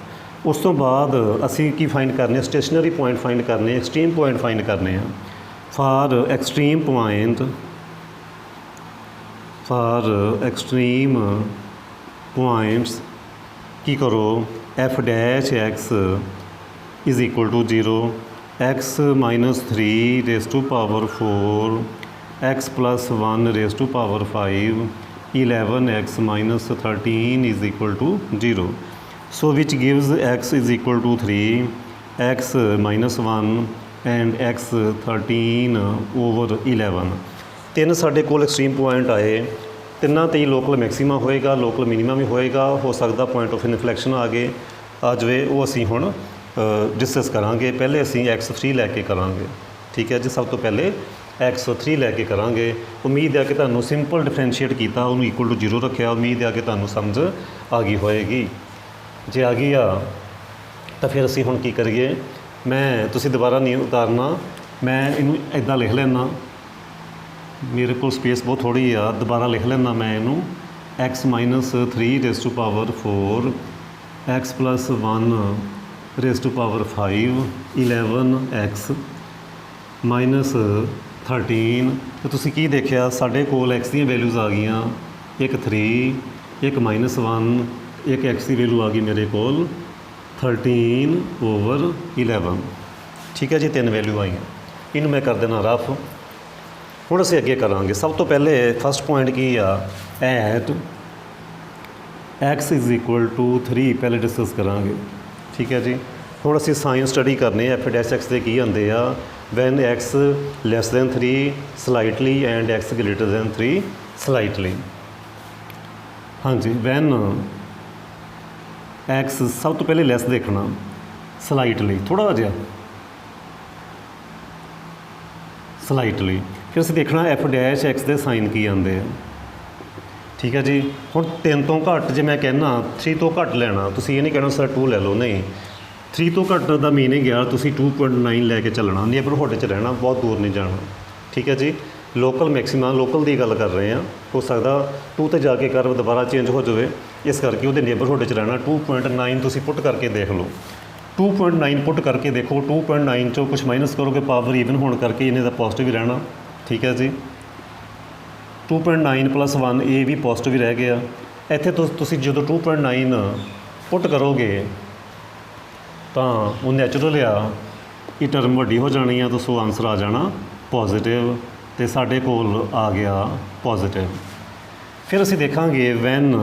ਉਸ ਤੋਂ ਬਾਅਦ ਅਸੀਂ ਕੀ ਫਾਈਂਡ ਕਰਨੇ, ਸਟੇਸ਼ਨਰੀ ਪੁਆਇੰਟ ਫਾਈਂਡ ਕਰਨੇ, ਐਕਸਟ੍ਰੀਮ ਪੁਆਇੰਟ ਫਾਈਂਡ ਕਰਨੇ ਆ। ਫਾਰ ਐਕਸਟ੍ਰੀਮ ਪੁਆਇੰਟਸ ਕੀ ਕਰੋ, f dash x is equal to 0, x minus 3 raise to power 4, X plus 1 raise to power 5, 11 X minus 13 is equal to 0। So which gives x is equal to 3, x minus 1 and x 13 over 11। ਤਿੰਨ ਸਾਡੇ ਕੋਲ extreme point ਆਏ, ਤਿੰਨਾਂ 'ਤੇ ਹੀ local ਮੈਕਸੀਮਾ ਹੋਏਗਾ, local ਮਿਨੀਮਾ ਵੀ ਹੋਏਗਾ। ਹੋ ਸਕਦਾ ਪੁਆਇੰਟ ਆਫ ਇਨਫਲੈਕਸ਼ਨ ਆ ਜਾਵੇ, ਉਹ ਅਸੀਂ ਹੁਣ ਡਿਸਕਸ ਕਰਾਂਗੇ। ਪਹਿਲੇ ਅਸੀਂ x3 ਲੈ ਕੇ ਕਰਾਂਗੇ। ਠੀਕ ਹੈ ਜੀ, ਸਭ ਤੋਂ ਪਹਿਲੇ x3 ਲੈ ਕੇ ਕਰਾਂਗੇ। ਉਮੀਦ ਹੈ ਕਿ ਤੁਹਾਨੂੰ ਸਿੰਪਲ ਡਿਫਰੈਂਸ਼ੀਏਟ ਕੀਤਾ, ਉਹਨੂੰ ਇਕੁਅਲ ਟੂ 0 ਰੱਖਿਆ। ਉਮੀਦ ਹੈ ਕਿ ਤੁਹਾਨੂੰ ਸਮਝ ਆ ਗਈ ਹੋਏਗੀ। ਜੇ ਆ ਗਈ ਆ ਤਾਂ ਫਿਰ ਅਸੀਂ ਹੁਣ ਕੀ ਕਰੀਏ, ਤੁਸੀਂ ਦੁਬਾਰਾ ਨਹੀਂ ਉਤਾਰਨਾ, ਮੈਂ ਇਹਨੂੰ ਇੱਦਾਂ ਲਿਖ ਲੈਂਦਾ, ਮੇਰੇ ਕੋਲ ਸਪੇਸ ਬਹੁਤ ਥੋੜ੍ਹੀ ਆ, ਦੁਬਾਰਾ ਲਿਖ ਲੈਂਦਾ ਮੈਂ ਇਹਨੂੰ। X minus 3 raise to power 4, X plus 1 raise to power 5, 11 X minus 13। ਅਤੇ ਤੁਸੀਂ ਕੀ ਦੇਖਿਆ, ਸਾਡੇ ਕੋਲ ਐਕਸ ਦੀਆਂ ਵੈਲਿਊਜ਼ ਆ ਗਈਆਂ, ਇੱਕ 3, ਇੱਕ ਮਾਈਨਸ 1, ਇੱਕ ਐਕਸ ਦੀ ਵੈਲੂ ਆ ਗਈ ਮੇਰੇ ਕੋਲ 13 over 11। ਠੀਕ ਹੈ ਜੀ, ਤਿੰਨ ਵੈਲੂ ਆਈਆਂ। ਇਹਨੂੰ ਮੈਂ ਕਰ ਦੇਣਾ ਰਫ। ਹੁਣ ਅਸੀਂ ਅੱਗੇ ਕਰਾਂਗੇ। ਸਭ ਤੋਂ ਪਹਿਲੇ ਫਸਟ ਪੁਆਇੰਟ ਕੀ ਆ, at X is equal to 3 ਪਹਿਲੇ ਡਿਸਕਸ ਕਰਾਂਗੇ। ਠੀਕ ਹੈ ਜੀ। ਹੁਣ ਅਸੀਂ ਸਾਈਨ ਸਟੱਡੀ ਕਰਨੇ, ਐਫ ਡੈਸ਼ ਐਕਸ ਦੇ ਕੀ ਹੁੰਦੇ ਆ, when X less than 3 slightly and x greater than 3 slightly. ਹਾਂਜੀ, ਵੈਨ ਐਕਸ ਸਭ ਤੋਂ ਪਹਿਲੇ ਲੈਸ ਦੇਖਣਾ, ਸਲਾਈਟਲੀ ਥੋੜ੍ਹਾ ਜਿਹਾ ਸਲਾਈਟਲੀ। ਫਿਰ ਅਸੀਂ ਦੇਖਣਾ ਐਫ ਡੈਸ਼ ਐਕਸ ਦੇ ਸਾਈਨ ਕੀ ਆਉਂਦੇ ਆ। ਠੀਕ ਹੈ ਜੀ। ਹੁਣ 3 ਤੋਂ ਘੱਟ, ਜੇ ਮੈਂ ਕਹਿੰਦਾ 3 ਤੋਂ ਘੱਟ ਲੈਣਾ, ਤੁਸੀਂ ਇਹ ਨਹੀਂ ਕਹਿਣਾ ਸਰ 2 ਲੈ ਲਓ, ਨਹੀਂ, 3 ਤੋਂ ਘੱਟ ਦਾ ਮੀਨਿੰਗ ਆ ਤੁਸੀਂ 2.9 ਲੈ ਕੇ ਚੱਲਣਾ, ਨੇਬਰਹੁੱਡ 'ਚ ਰਹਿਣਾ, ਬਹੁਤ ਦੂਰ ਨਹੀਂ ਜਾਣਾ। ਠੀਕ ਹੈ ਜੀ। ਲੋਕਲ ਮੈਕਸੀਮਮ, ਲੋਕਲ ਦੀ ਗੱਲ ਕਰ ਰਹੇ ਹਾਂ। ਹੋ ਸਕਦਾ 2 'ਤੇ ਜਾ ਕੇ ਕਰਵ ਦੁਬਾਰਾ ਚੇਂਜ ਹੋ ਜਾਵੇ, ਇਸ ਕਰਕੇ ਉਹਦੇ ਨੇਬਰਹੁੱਡ 'ਚ ਰਹਿਣਾ। 2.9 ਤੁਸੀਂ ਪੁੱਟ ਕਰਕੇ ਦੇਖ ਲਓ, 2.9 ਪੁੱਟ ਕਰਕੇ ਦੇਖੋ। 2.9 'ਚੋਂ ਕੁਛ ਮਾਈਨਸ ਕਰੋਗੇ, ਪਾਵਰ ਈਵਨ ਹੋਣ ਕਰਕੇ ਇਹਨੇ ਦਾ ਪੋਜ਼ਿਟਿਵ ਹੀ ਰਹਿਣਾ। ਠੀਕ ਹੈ ਜੀ। 2.9 + 1 ਇਹ ਵੀ ਪੋਜ਼ਿਟਿਵ ਹੀ ਰਹਿ ਗਿਆ। ਇੱਥੇ ਤੁਸੀਂ ਜਦੋਂ 2.9 ਪੁੱਟ ਕਰੋਗੇ ਤਾਂ ਉਹ ਨੈਚੁਰਲ ਆ ਇਹ ਟਰਮ ਵੱਡੀ ਹੋ ਜਾਣੀ ਆ ਤਾਂ ਸੋ ਆਂਸਰ ਆ ਜਾਣਾ ਪੋਜ਼ੀਟਿਵ, ਅਤੇ ਸਾਡੇ ਕੋਲ ਆ ਗਿਆ ਪੋਜ਼ੀਟਿਵ। ਫਿਰ ਅਸੀਂ ਦੇਖਾਂਗੇ when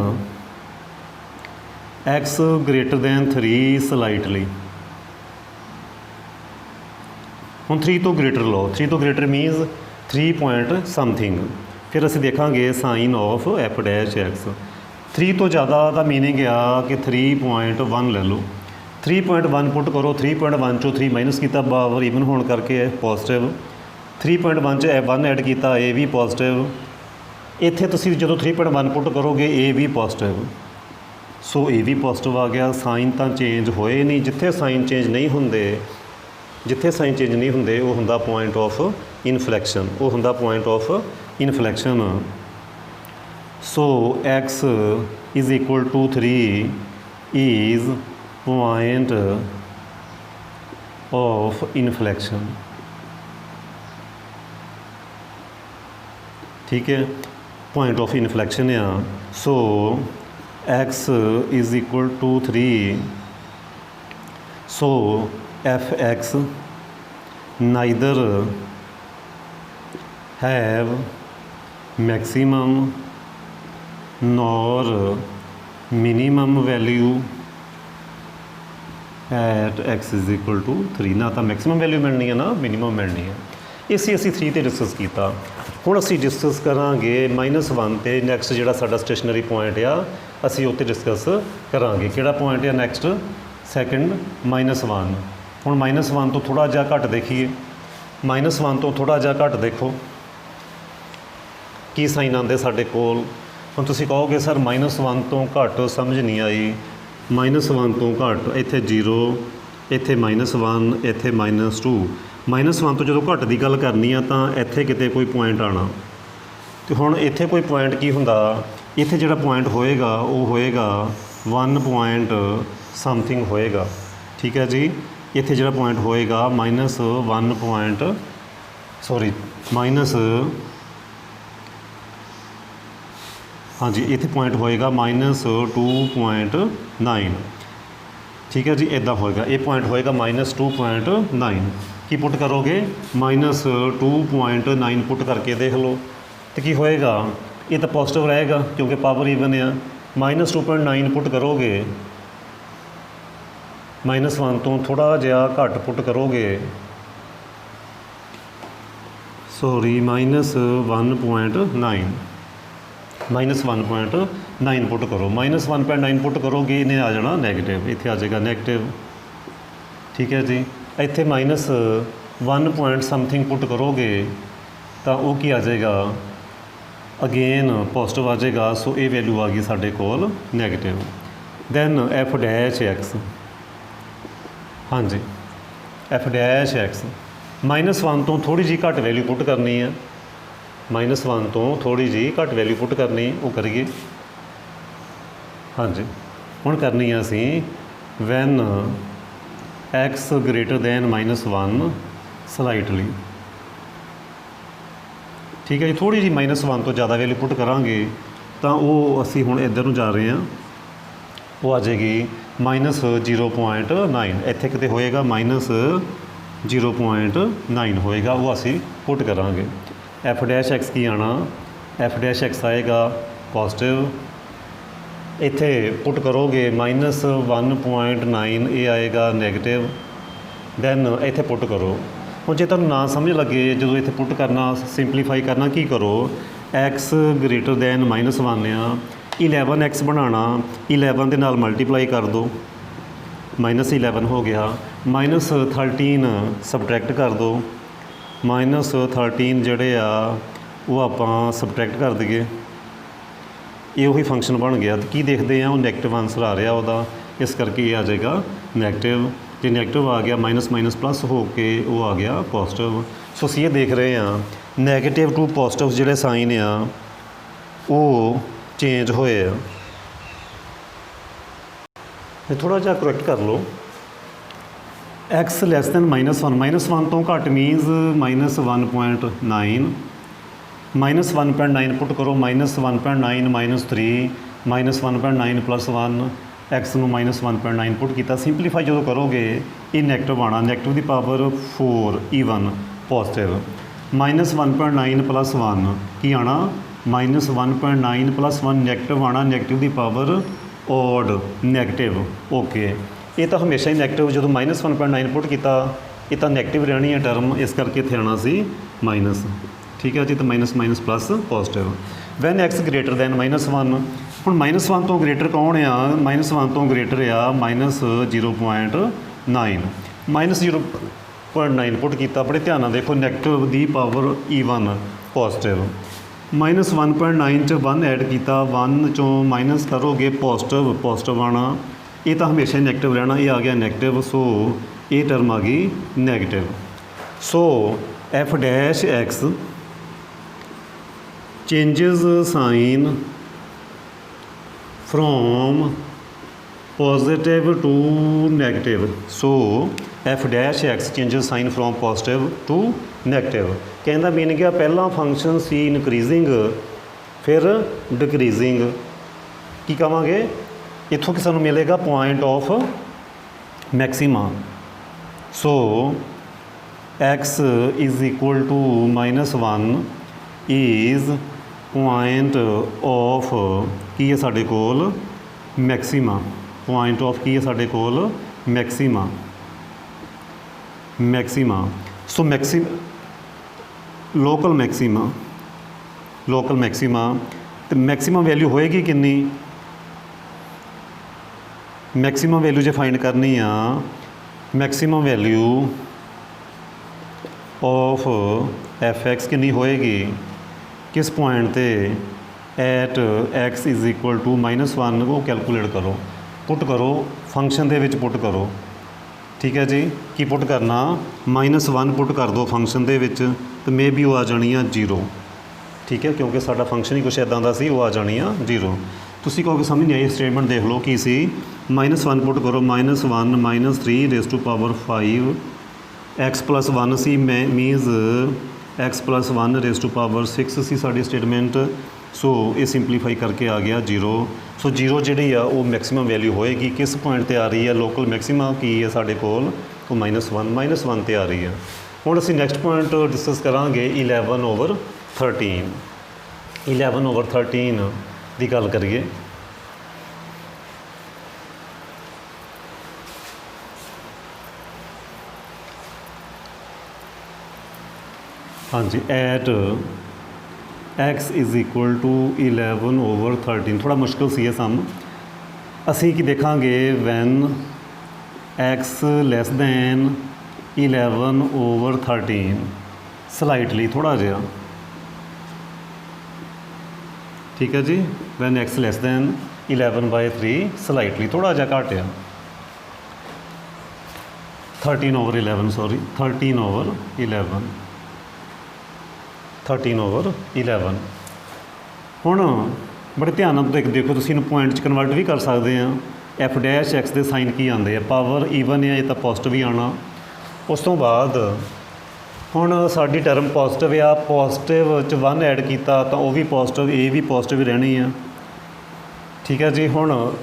x greater than 3 slightly. ਹੁਣ 3 ਤੋਂ ਗ੍ਰੇਟਰ ਲਓ, 3 ਤੋਂ ਗ੍ਰੇਟਰ ਮੀਨਸ 3 ਪੁਆਇੰਟ ਸਮਥਿੰਗ। ਫਿਰ ਅਸੀਂ ਦੇਖਾਂਗੇ sign of f dash x. 3 ਤੋਂ ਜ਼ਿਆਦਾ ਦਾ ਮੀਨਿੰਗ ਆ ਕਿ 3.1 ਲੈ ਲਓ। 3.1 ਪੁੱਟ ਕਰੋ, 3.1 ਚੋਂ 3 ਮਾਈਨਸ ਕੀਤਾ ਬਾਵਰ ਈਵਨ ਹੋਣ ਕਰਕੇ ਪੋਜ਼ੀਟਿਵ। 3.1 'ਚ 1 ਐਡ ਕੀਤਾ, ਇਹ ਵੀ ਪੋਜ਼ੀਟਿਵ। ਇੱਥੇ ਤੁਸੀਂ ਜਦੋਂ 3.1 ਪੁੱਟ ਕਰੋਗੇ ਇਹ ਵੀ ਪੋਜ਼ੀਟਿਵ, ਸੋ ਇਹ ਵੀ ਪੋਜ਼ੀਟਿਵ ਆ ਗਿਆ। ਸਾਈਨ ਤਾਂ ਚੇਂਜ ਹੋਏ ਨਹੀਂ। ਜਿੱਥੇ ਸਾਈਨ ਚੇਂਜ ਨਹੀਂ ਹੁੰਦੇ, ਜਿੱਥੇ ਸਾਈਨ ਚੇਂਜ ਨਹੀਂ ਹੁੰਦੇ ਉਹ ਹੁੰਦਾ ਪੁਆਇੰਟ ਆਫ ਇਨਫਲੈਕਸ਼ਨ, ਉਹ ਹੁੰਦਾ point of inflection. So x is equal to 3 is point of inflection. ਠੀਕ ਹੈ, ਪੁਆਇੰਟ ਆਫ ਇਨਫਲੈਕਸ਼ਨ ਆ। ਸੋ x is equal to 3, so fx neither have maximum nor minimum value at x is equal to 3। ਨਾ ਤਾਂ maximum value ਮਿਲਣੀ ਹੈ ਨਾ minimum ਮਿਲਣੀ ਹੈ। ਇਸੇ ਅਸੀਂ 3 ਤੇ ਡਿਸਕਸ ਕੀਤਾ। ਹੁਣ ਅਸੀਂ ਡਿਸਕਸ ਕਰਾਂਗੇ -1 ਤੇ ਨੈਕਸਟ ਜਿਹੜਾ ਸਾਡਾ ਸਟੇਸ਼ਨਰੀ ਪੁਆਇੰਟ ਆ ਅਸੀਂ ਉੱਤੇ ਡਿਸਕਸ ਕਰਾਂਗੇ। ਕਿਹੜਾ ਪੁਆਇੰਟ ਆ ਨੈਕਸਟ? ਸੈਕਿੰਡ -1। ਹੁਣ -1 ਤੋਂ ਥੋੜ੍ਹਾ ਜਿਹਾ ਘੱਟ ਦੇਖੀਏ। -1 ਤੋਂ ਥੋੜ੍ਹਾ ਜਿਹਾ ਘੱਟ ਦੇਖੋ ਕੀ ਸਾਈਨ ਆਉਂਦੇ ਸਾਡੇ ਕੋਲ। ਹੁਣ ਤੁਸੀਂ ਕਹੋਗੇ ਸਰ -1 ਤੋਂ ਘੱਟ ਸਮਝ ਨਹੀਂ ਆਈ। -1 ਤੋਂ ਘੱਟ ਇੱਥੇ 0, ਇੱਥੇ -1, ਇੱਥੇ -2। -1 ਤੋਂ ਜਦੋਂ ਘੱਟ ਦੀ ਗੱਲ ਕਰਨੀ ਆ ਤਾਂ ਇੱਥੇ ਕਿਤੇ ਕੋਈ ਪੁਆਇੰਟ ਆਉਣਾ। ਅਤੇ ਹੁਣ ਇੱਥੇ ਕੋਈ ਪੁਆਇੰਟ ਕੀ ਹੁੰਦਾ, ਇੱਥੇ ਜਿਹੜਾ ਪੁਆਇੰਟ ਹੋਏਗਾ ਉਹ ਹੋਏਗਾ 1 ਪੁਆਇੰਟ ਸਮਥਿੰਗ ਹੋਏਗਾ। ਠੀਕ ਹੈ ਜੀ, ਇੱਥੇ ਜਿਹੜਾ ਪੁਆਇੰਟ ਹੋਏਗਾ -1 ਪੁਆਇੰਟ ਹਾਂਜੀ ਇੱਥੇ ਪੁਆਇੰਟ ਹੋਏਗਾ -2.9। ਠੀਕ ਹੈ ਜੀ, ਇੱਦਾਂ ਹੋਏਗਾ। ਇਹ ਪੁਆਇੰਟ ਹੋਏਗਾ -2.9। ਕੀ ਪੁੱਟ ਕਰੋਗੇ? -2.9 ਪੁੱਟ ਕਰਕੇ ਦੇਖ ਲਓ ਅਤੇ ਕੀ ਹੋਏਗਾ? ਇਹ ਤਾਂ ਪੋਜ਼ੀਟਿਵ ਰਹੇਗਾ ਕਿਉਂਕਿ ਪਾਵਰ ਈਵਨ ਆ। -2.9 ਪੁੱਟ ਕਰੋਗੇ, -1 ਤੋਂ ਥੋੜ੍ਹਾ ਜਿਹਾ ਘੱਟ ਪੁੱਟ ਕਰੋਗੇ, -1.9 ਪੁੱਟ ਕਰੋ। -1.9 ਪੁੱਟ ਕਰੋਗੇ ਇਹਨੇ ਆ ਜਾਣਾ ਨੈਗੇਟਿਵ, ਇੱਥੇ ਆ ਜਾਏਗਾ ਨੈਗੇਟਿਵ। ਠੀਕ ਹੈ ਜੀ, ਇੱਥੇ -1 ਪੁਆਇੰਟ ਸਮਥਿੰਗ ਪੁੱਟ ਕਰੋਗੇ ਤਾਂ ਉਹ ਕੀ ਆ ਜਾਏਗਾ? ਅਗੇਨ ਪੋਜ਼ੀਟਿਵ ਆ ਜਾਏਗਾ। ਸੋ ਇਹ ਵੈਲਿਊ ਆ ਗਈ ਸਾਡੇ ਕੋਲ negative. Then F dash x. ਹਾਂਜੀ ਐਫ ਡੈਸ਼ ਐਕਸ -1 ਤੋਂ ਥੋੜ੍ਹੀ ਜਿਹੀ ਘੱਟ ਵੈਲਿਊ ਪੁੱਟ ਕਰਨੀ ਹੈ। -1 ਤੋਂ ਥੋੜ੍ਹੀ ਜਿਹੀ ਘੱਟ ਵੈਲਿਊ ਪੁੱਟ ਕਰਨੀ, ਉਹ ਕਰੀਏ। ਹਾਂਜੀ ਹੁਣ ਕਰਨੀ ਆ ਅਸੀਂ when x greater than -1 slightly. ਠੀਕ ਹੈ ਜੀ, ਥੋੜ੍ਹੀ ਜਿਹੀ -1 ਤੋਂ ਜ਼ਿਆਦਾ ਵੈਲਿਊ ਪੁੱਟ ਕਰਾਂਗੇ ਤਾਂ ਉਹ ਅਸੀਂ ਹੁਣ ਇੱਧਰ ਨੂੰ ਜਾ ਰਹੇ ਹਾਂ, ਉਹ ਆ ਜਾਏਗੀ -0.9। ਇੱਥੇ ਕਿਤੇ ਹੋਏਗਾ -0.9 ਹੋਏਗਾ, ਉਹ ਅਸੀਂ ਪੁੱਟ ਕਰਾਂਗੇ। ਐਫ ਡੈਸ਼ ਐਕਸ ਕੀ ਆਉਣਾ? ਐਫ ਡੈਸ਼ ਐਕਸ ਆਏਗਾ ਪੋਜ਼ੀਟਿਵ। ਇੱਥੇ ਪੁੱਟ ਕਰੋਗੇ -1.9, ਇਹ ਆਏਗਾ ਨੈਗੇਟਿਵ। ਦੈਨ ਇੱਥੇ ਪੁੱਟ ਕਰੋ। ਹੁਣ ਜੇ ਤੁਹਾਨੂੰ ਨਾ ਸਮਝ ਲੱਗੇ ਜਦੋਂ ਇੱਥੇ ਪੁੱਟ ਕਰਨਾ, ਸਿੰਪਲੀਫਾਈ ਕਰਨਾ, ਕੀ ਕਰੋ? x greater than -1 ਆ, 11x ਬਣਾਉਣਾ, 11 ਦੇ ਨਾਲ ਮਲਟੀਪਲਾਈ ਕਰ ਦਿਓ, -11 ਹੋ ਗਿਆ। -13 ਸਬਟਰੈਕਟ ਕਰ ਦਿਓ, -13 ਜਿਹੜੇ ਆ ਉਹ ਆਪਾਂ ਸਬਟਰੈਕਟ ਕਰ ਦਈਏ, ਇਹ ਉਹੀ ਫੰਕਸ਼ਨ ਬਣ ਗਿਆ। ਅਤੇ ਕੀ ਦੇਖਦੇ ਆ, ਉਹ ਨੈਗੇਟਿਵ ਆਂਸਰ ਆ ਰਿਹਾ ਉਹਦਾ, ਇਸ ਕਰਕੇ ਇਹ ਆ ਜਾਏਗਾ ਨੈਗੇਟਿਵ। ਜੇ ਨੈਗੇਟਿਵ ਆ ਗਿਆ ਮਾਈਨਸ ਪਲੱਸ ਹੋ ਕੇ ਉਹ ਆ ਗਿਆ ਪੋਜ਼ੀਟਿਵ। ਸੋ ਅਸੀਂ ਇਹ ਦੇਖ ਰਹੇ ਹਾਂ ਨੈਗੇਟਿਵ ਟੂ ਪੋਜ਼ੀਟਿਵ ਜਿਹੜੇ ਸਾਈਨ ਆ ਉਹ ਚੇਂਜ ਹੋਏ ਆ। ਇਹ ਥੋੜ੍ਹਾ ਜਿਹਾ ਕਰੈਕਟ ਕਰ ਲਓ। x ਲੈਸ ਦੈਨ -1 ਤੋਂ ਘੱਟ ਮੀਨਸ -1.9 -1.9 ਪੁੱਟ ਕਰੋ, -1.9 -3 -1.9 + 1 एक्स ਨੂੰ -1.9 ਪੁੱਟ ਕੀਤਾ। ਸਿੰਪਲੀਫਾਈ ਜਦੋਂ ਕਰੋਗੇ ਇਹ ਨੈਗੇਟਿਵ ਆਉਣਾ, ਨੈਗੇਟਿਵ ਦੀ ਪਾਵਰ 4 ਈਵਨ ਪੋਜ਼ਿਟਿਵ, -1.9 + 1 ਕੀ ਆਉਣਾ, -1.9 + 1 ਨੈਗੇਟਿਵ ਆਉਣਾ, ਨੈਗੇਟਿਵ ਦੀ ਪਾਵਰ ਔਡ ਨੈਗੇਟਿਵ। ਓਕੇ, ਇਹ ਤਾਂ ਹਮੇਸ਼ਾ ਹੀ ਨੈਗੇਟਿਵ, ਜਦੋਂ -1.9 ਪੁੱਟ ਕੀਤਾ ਇਹ ਤਾਂ ਨੈਗੇਟਿਵ ਰਹਿਣੀ ਹੈ ਟਰਮ, ਇਸ ਕਰਕੇ ਇੱਥੇ ਆਉਣਾ ਸੀ ਮਾਈਨਸ। ਠੀਕ ਹੈ ਜੀ, ਤਾਂ minus minus plus positive. When x greater than -1, ਹੁਣ -1 ਤੋਂ ਗ੍ਰੇਟਰ ਕੌਣ ਆ, -1 ਤੋਂ ਗ੍ਰੇਟਰ ਆ -0.9, -0.9 ਪੁੱਟ ਕੀਤਾ। ਬੜੇ ਧਿਆਨ ਨਾਲ ਦੇਖੋ, ਨੈਗੇਟਿਵ ਦੀ ਪਾਵਰ ਈਵਨ ਪੋਜ਼ਿਟਿਵ, -1.9 'ਚ 1 ਐਡ ਕੀਤਾ, 1 ਚੋਂ ਮਾਈਨਸ ਕਰੋਗੇ ਪੋਜ਼ਿਟਿਵ ਆਉਣਾ, ਇਹ ਤਾਂ ਹਮੇਸ਼ਾ ਨੈਗੇਟਿਵ ਰਹਿਣਾ, ਇਹ ਆ ਗਿਆ ਨੈਗੇਟਿਵ, ਸੋ ਇਹ ਟਰਮ ਆ ਗਈ negative. So f' changes sign from positive to negative, so f' changes sign from positive to negative। ਕਹਿੰਦਾ ਮੀਨਿੰਗ ਆ ਪਹਿਲਾਂ ਫੰਕਸ਼ਨ ਸੀ ਇਨਕਰੀਜ਼ਿੰਗ ਫਿਰ ਡਿਕਰੀਜ਼ਿੰਗ। ਕੀ ਕਹਾਂਗੇ, ਇੱਥੋਂ ਕਿ ਸਾਨੂੰ ਮਿਲੇਗਾ point of maxima. So x = -1 is point of ਕੀ ਹੈ ਸਾਡੇ ਕੋਲ, ਮੈਕਸੀਮਾ। ਪੁਆਇੰਟ ਆਫ ਕੀ ਹੈ ਸਾਡੇ ਕੋਲ, ਮੈਕਸੀਮਾ। ਸੋ ਲੋਕਲ ਮੈਕਸੀਮਾ ਤੇ ਮੈਕਸੀਮਮ ਵੈਲਿਊ ਹੋਏਗੀ ਕਿੰਨੀ, ਮੈਕਸੀਮਮ ਵੈਲਿਊ ਜੇ ਫਾਈਂਡ ਕਰਨੀ ਆ, ਮੈਕਸੀਮਮ ਵੈਲਿਊ ਆਫ f(x) ਕਿੰਨੀ ਹੋਏਗੀ, ਕਿਸ ਪੁਆਇੰਟ ਤੇ, ਐਟ x = -1, ਉਹ ਕੈਲਕੂਲੇਟ ਕਰੋ, ਪੁੱਟ ਕਰੋ ਫੰਕਸ਼ਨ ਦੇ ਵਿੱਚ, ਪੁੱਟ ਕਰੋ। ਠੀਕ ਹੈ ਜੀ, ਕੀ ਪੁੱਟ ਕਰਨਾ, -1 ਪੁੱਟ ਕਰ ਦਿਓ ਫੰਕਸ਼ਨ ਦੇ ਵਿੱਚ, ਤੇ ਮੇ ਬੀ ਉਹ ਆ ਜਾਣੀ ਆ 0। ਠੀਕ ਹੈ, ਕਿਉਂਕਿ ਸਾਡਾ ਫੰਕਸ਼ਨ ਹੀ ਕੁਛ ਇੱਦਾਂ ਦਾ ਸੀ, ਉਹ ਆ ਜਾਣੀ ਆ 0। ਤੁਸੀਂ ਕਹੋਗੇ ਸਮਝ ਨਹੀਂ ਆਈ, ਸਟੇਟਮੈਂਟ ਦੇਖ ਲਓ ਕੀ ਸੀ, -1 ਪੁੱਟ ਕਰੋ, -1 -3 x + 1 ਸੀ, ਮੀਨਸ x + 1 6 ਸੀ ਸਾਡੀ ਸਟੇਟਮੈਂਟ। ਸੋ ਇਹ ਸਿੰਪਲੀਫਾਈ ਕਰਕੇ ਆ ਗਿਆ 0। ਸੋ 0 ਜਿਹੜੀ ਆ ਉਹ ਮੈਕਸੀਮਮ ਵੈਲਿਊ ਹੋਏਗੀ, ਕਿਸ ਪੁਆਇੰਟ ਤੇ ਆ ਰਹੀ ਹੈ, ਲੋਕਲ ਮੈਕਸੀਮਾ ਕੀ ਹੈ ਸਾਡੇ ਕੋਲ, ਉਹ -1 ਤੇ ਆ ਰਹੀ ਹੈ। ਹੁਣ ਅਸੀਂ ਨੈਕਸਟ ਪੁਆਇੰਟ ਡਿਸਕਸ ਕਰਾਂਗੇ 11/13। 11/13 ਦੀ ਗੱਲ ਕਰੀਏ। ਹਾਂਜੀ, ਐਟ x = 11/13। ਥੋੜ੍ਹਾ ਮੁਸ਼ਕਿਲ ਸੀ ਇਹ ਸਮ। ਅਸੀਂ ਕੀ ਦੇਖਾਂਗੇ, ਵੈਨ x < 11/13, ਸਲਾਈਟਲੀ ਥੋੜ੍ਹਾ ਜਿਹਾ। ਠੀਕ ਹੈ ਜੀ, ਵੈਨ x < 11/3 ਸਲਾਈਟਲੀ ਥੋੜ੍ਹਾ ਜਿਹਾ ਘੱਟ ਆ, 13/11 ਸੌਰੀ 13/11। ਹੁਣ ਬੜੇ ਧਿਆਨ ਨਾਲ ਦੇਖੋ, ਤੁਸੀਂ ਇਹਨੂੰ ਪੁਆਇੰਟ 'ਚ ਕਨਵਰਟ ਵੀ ਕਰ ਸਕਦੇ ਆ। f' ਦੇ ਸਾਈਨ ਕੀ ਆਉਂਦੇ ਆ, ਪਾਵਰ ਈਵਨ ਆ, ਇਹ ਤਾਂ ਪੋਜ਼ਿਟਿਵ ਹੀ ਆਉਣਾ। ਉਸ ਤੋਂ ਬਾਅਦ ਹੁਣ ਸਾਡੀ ਟਰਮ ਪੋਜ਼ਿਟਿਵ ਆ, ਪੋਜ਼ਿਟਿਵ 'ਚ 1 ਐਡ ਕੀਤਾ ਤਾਂ ਉਹ ਵੀ ਪੋਜ਼ਿਟਿਵ, ਇਹ ਵੀ ਪੋਜ਼ਿਟਿਵ ਹੀ ਰਹਿਣੀ ਆ। ਠੀਕ ਹੈ ਜੀ, ਹੁਣ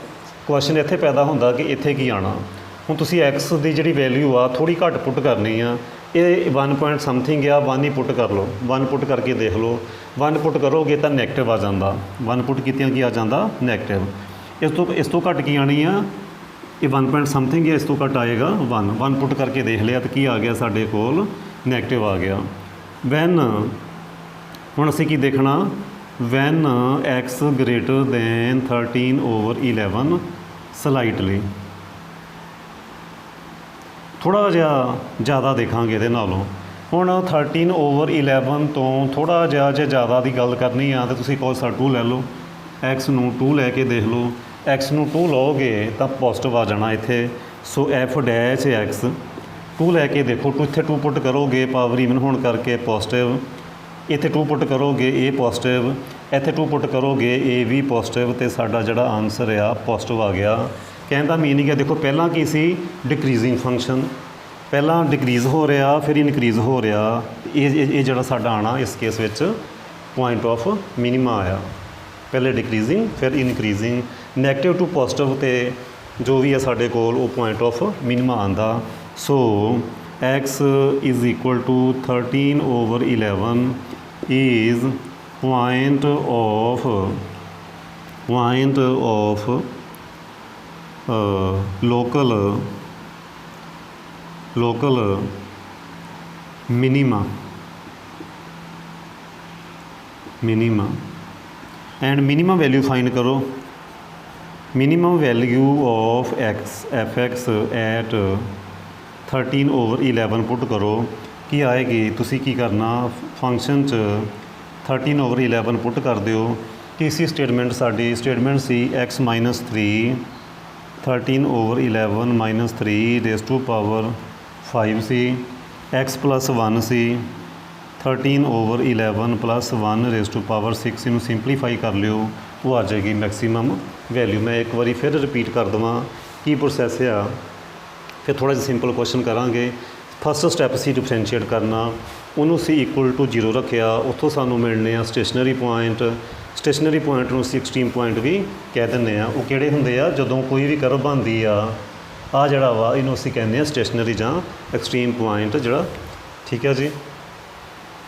ਕੁਐਸਚਨ ਇੱਥੇ ਪੈਦਾ ਹੁੰਦਾ ਕਿ ਇੱਥੇ ਕੀ ਆਉਣਾ। ਹੁਣ ਤੁਸੀਂ x ਦੀ ਜਿਹੜੀ ਵੈਲਿਊ ਆ ਥੋੜ੍ਹੀ ਘੱਟ ਪੁੱਟ ਕਰਨੀ ਆ, ਇਹ 1 ਪੁਆਇੰਟ ਸਮਥਿੰਗ ਆ, 1 ਹੀ ਪੁੱਟ ਕਰ ਲਓ, 1 ਪੁੱਟ ਕਰਕੇ ਦੇਖ ਲਓ। 1 ਪੁੱਟ ਕਰੋਗੇ ਤਾਂ ਨੈਗੇਟਿਵ ਆ ਜਾਂਦਾ, 1 ਪੁੱਟ ਕੀਤਿਆਂ ਕੀ ਆ ਜਾਂਦਾ, ਨੈਗੇਟਿਵ। ਇਸ ਤੋਂ ਘੱਟ ਕੀ ਆਣੀ ਆ, ਇਹ 1 ਪੁਆਇੰਟ ਸਮਥਿੰਗ ਹੈ, ਇਸ ਤੋਂ ਘੱਟ ਆਏਗਾ 1 ਪੁੱਟ ਕਰਕੇ ਦੇਖ ਲਿਆ ਤਾਂ ਕੀ ਆ ਗਿਆ ਸਾਡੇ ਕੋਲ, ਨੈਗੇਟਿਵ ਆ ਗਿਆ। ਵੈਨ ਹੁਣ ਅਸੀਂ ਕੀ ਦੇਖਣਾ, ਵੈਨ x > 13/11 ਸਲਾਈਟਲੀ, ਥੋੜ੍ਹਾ ਜਿਹਾ ਜ਼ਿਆਦਾ ਦੇਖਾਂਗੇ ਇਹਦੇ ਨਾਲੋਂ। ਹੁਣ 13/11 ਤੋਂ ਥੋੜ੍ਹਾ ਜਿਹਾ ਜੇ ਜ਼ਿਆਦਾ ਦੀ ਗੱਲ ਕਰਨੀ ਆ ਤਾਂ ਤੁਸੀਂ cos 2 ਲੈ ਲਓ, x ਨੂੰ 2 ਲੈ ਕੇ ਦੇਖ ਲਓ। x ਨੂੰ 2 ਲਓਗੇ ਤਾਂ ਪੋਜ਼ਿਟਿਵ ਆ ਜਾਣਾ ਇੱਥੇ। ਸੋ f' 2 ਲੈ ਕੇ ਦੇਖੋ, ਇੱਥੇ 2 ਪੁੱਟ ਕਰੋਗੇ ਪਾਵਰ ਈਵਨ ਹੋਣ ਕਰਕੇ ਪੋਜ਼ਿਟਿਵ, ਇੱਥੇ 2 ਪੁੱਟ ਕਰੋਗੇ ਇਹ ਪੋਜ਼ਿਟਿਵ, ਇੱਥੇ 2 ਪੁੱਟ ਕਰੋਗੇ ਇਹ ਵੀ ਪੋਜ਼ਿਟਿਵ, ਅਤੇ ਸਾਡਾ ਜਿਹੜਾ ਆਨਸਰ ਆ ਪੋਜ਼ਿਟਿਵ ਆ ਗਿਆ। ਕਹਿਣ ਦਾ ਮੀਨਿੰਗ ਹੈ, ਦੇਖੋ ਪਹਿਲਾਂ ਕੀ ਸੀ, ਡਿਕਰੀਜ਼ਿੰਗ ਫੰਕਸ਼ਨ, ਪਹਿਲਾਂ ਡਿਕਰੀਜ਼ ਹੋ ਰਿਹਾ ਫਿਰ ਇਨਕਰੀਜ਼ ਹੋ ਰਿਹਾ। ਇਹ ਜਿਹੜਾ ਸਾਡਾ ਆਉਣਾ ਇਸ ਕੇਸ ਵਿੱਚ ਪੁਆਇੰਟ ਆਫ ਮਿਨੀਮਾ ਆਇਆ, ਪਹਿਲੇ ਡਿਕਰੀਜ਼ਿੰਗ ਫਿਰ ਇਨਕਰੀਜ਼ਿੰਗ, ਨੈਗੇਟਿਵ ਟੂ ਪੋਜ਼ਿਟਿਵ, ਅਤੇ जो भी है साढ़े कोल वो पॉइंट ऑफ मिनिमा आंदा। So x is equal to 13/11 is point of local minima and minimum value find करो। Minimum value of F X at 13/11 put करो की आएगी। तुसी की करना फंक्शन च 13/11 पुट कर दिओ कि इसी स्टेटमेंट साडी स्टेटमेंट सी x minus 3 13/11 minus 3 raise to power 5 सी x प्लस 1 सी 13/11 प्लस 1 रेज़ टू पावर 6 इनू सिंपलीफाई कर लियो वो आ जाएगी मैक्सीमम वैल्यू। मैं एक बारी फिर रिपीट कर देवां की प्रोसैस आ, फिर थोड़ा जिहा सिंपल क्वेश्चन करांगे। फस्ट स्टैप सी डिफरेंशिएट करना, उन्होंने सी इक्वल टू 0 रखिया, उतों सानू मिलने आ स्टेशनरी पॉइंट। स्टेशनरी पॉइंट नूं असीं एक्सट्रीम पॉइंट भी कह दिंदे आ। वो किहड़े हुंदे आ जदों कोई भी कर्व बनदी आ जिहड़ा वा इहनूं असीं कहंदे आ स्टेशनरी जां एक्सट्रीम पॉइंट जिहड़ा, ठीक है जी।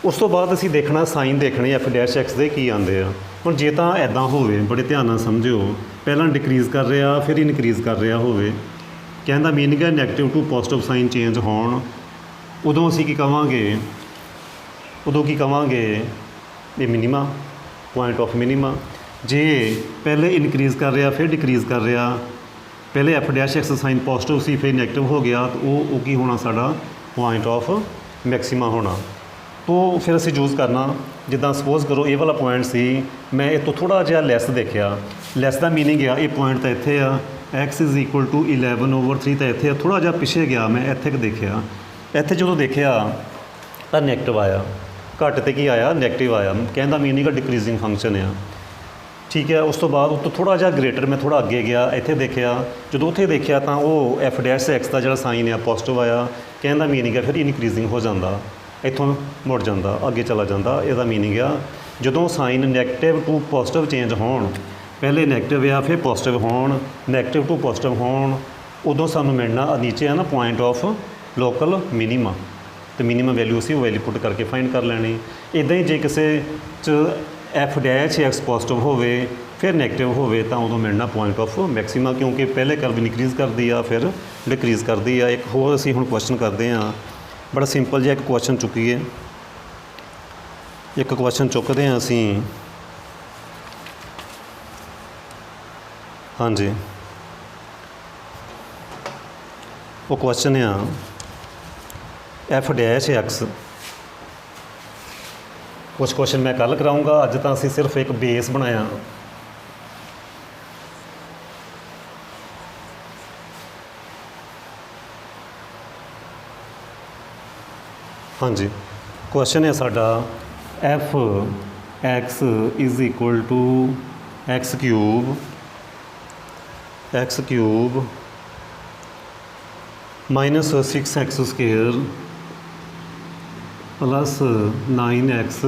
उस तो बाद असीं देखना साइन देखने एफ डैश एक्स दे की आंदे आ। हुण जे तां ऐदां होवे, बड़े ध्यान नाल समझिओ, पहलां डिक्रीज़ कर रहा फिर इनक्रीज़ कर रहा होवे, कहने का मीनिंग है negative to positive sign change होण, उदों असीं की कवांगे ये मिनीमा पॉइंट ऑफ मिनीमा। जे पहले इनक्रीज़ कर रहा फिर डिक्रीज़ कर रहा, पहले F dash X sign positive सी फिर नैगेटिव हो गया तो वो की होना साडा पॉइंट ऑफ मैक्सीमा होना। तो फिर असीं यूज़ करना जिद्दां सपोज करो ये वाला पॉइंट सी, मैं ये तो थोड़ा जिहा लैस देखिया, लैस का मीनिंग आ ये पॉइंट तो इत्थे आ, x इज़ इक्वल टू 11/3 तो इत्थे, थोड़ा जिहा पिछे गया मैं इत्थे देखिया, इत्थे जो देखिया तो नैगेटिव आया, घट तो की आया नैगेटिव आया, कहने का मीनिंग डिक्रीजिंग फंक्शन आ, ठीक है। उस तो बाद उस तो थोड़ा जिहा ग्रेटर मैं थोड़ा अगे गया, इत्थे देखिया, जो उत्थे देखिया तो वो एफ डैश एक्स का जिहड़ा साइन आ पॉजिटिव आया, कहने का मीनिंग है फिर इनक्रीजिंग हो जाता, इत्थों मुड़ जाता अगे चला जाता। इसदा मीनिंग आ जदों sign negative to positive change होण, पहले नैगेटिव आ फिर पॉजिटिव होण, नैगेटिव टू पॉजिटिव होण, उदों सानू मिलना नीचे है ना पॉइंट ऑफ लोकल मिनीमा, तो मिनीमम वैल्यू असीं वैल्यू पुट करके फाइंड कर लैनी। इदां ही जे किसी च एफ डैश एक्स पॉजिटिव होवे फिर नैगेटिव होवे तो उदों मिलना पॉइंट ऑफ मैक्सीमा, क्योंकि पहले कर्व इनक्रीज़ करती आ फिर डिक्रीज़ करती आ। एक होर असीं हुण क्वेश्चन करते हैं, बड़ा सिंपल जिहा एक क्वेश्चन चुकीए, एक क्वेश्चन चुकते हैं असीं, हाँ जी। वो क्वेश्चन आ एफ डैश एक्स, कुछ क्वेश्चन मैं कल कराऊंगा, अज तो असीं सिर्फ एक बेस बनाया। हाँ जी, क्वेश्चन है साडा F X is equal to X cube minus 6x² plus 9x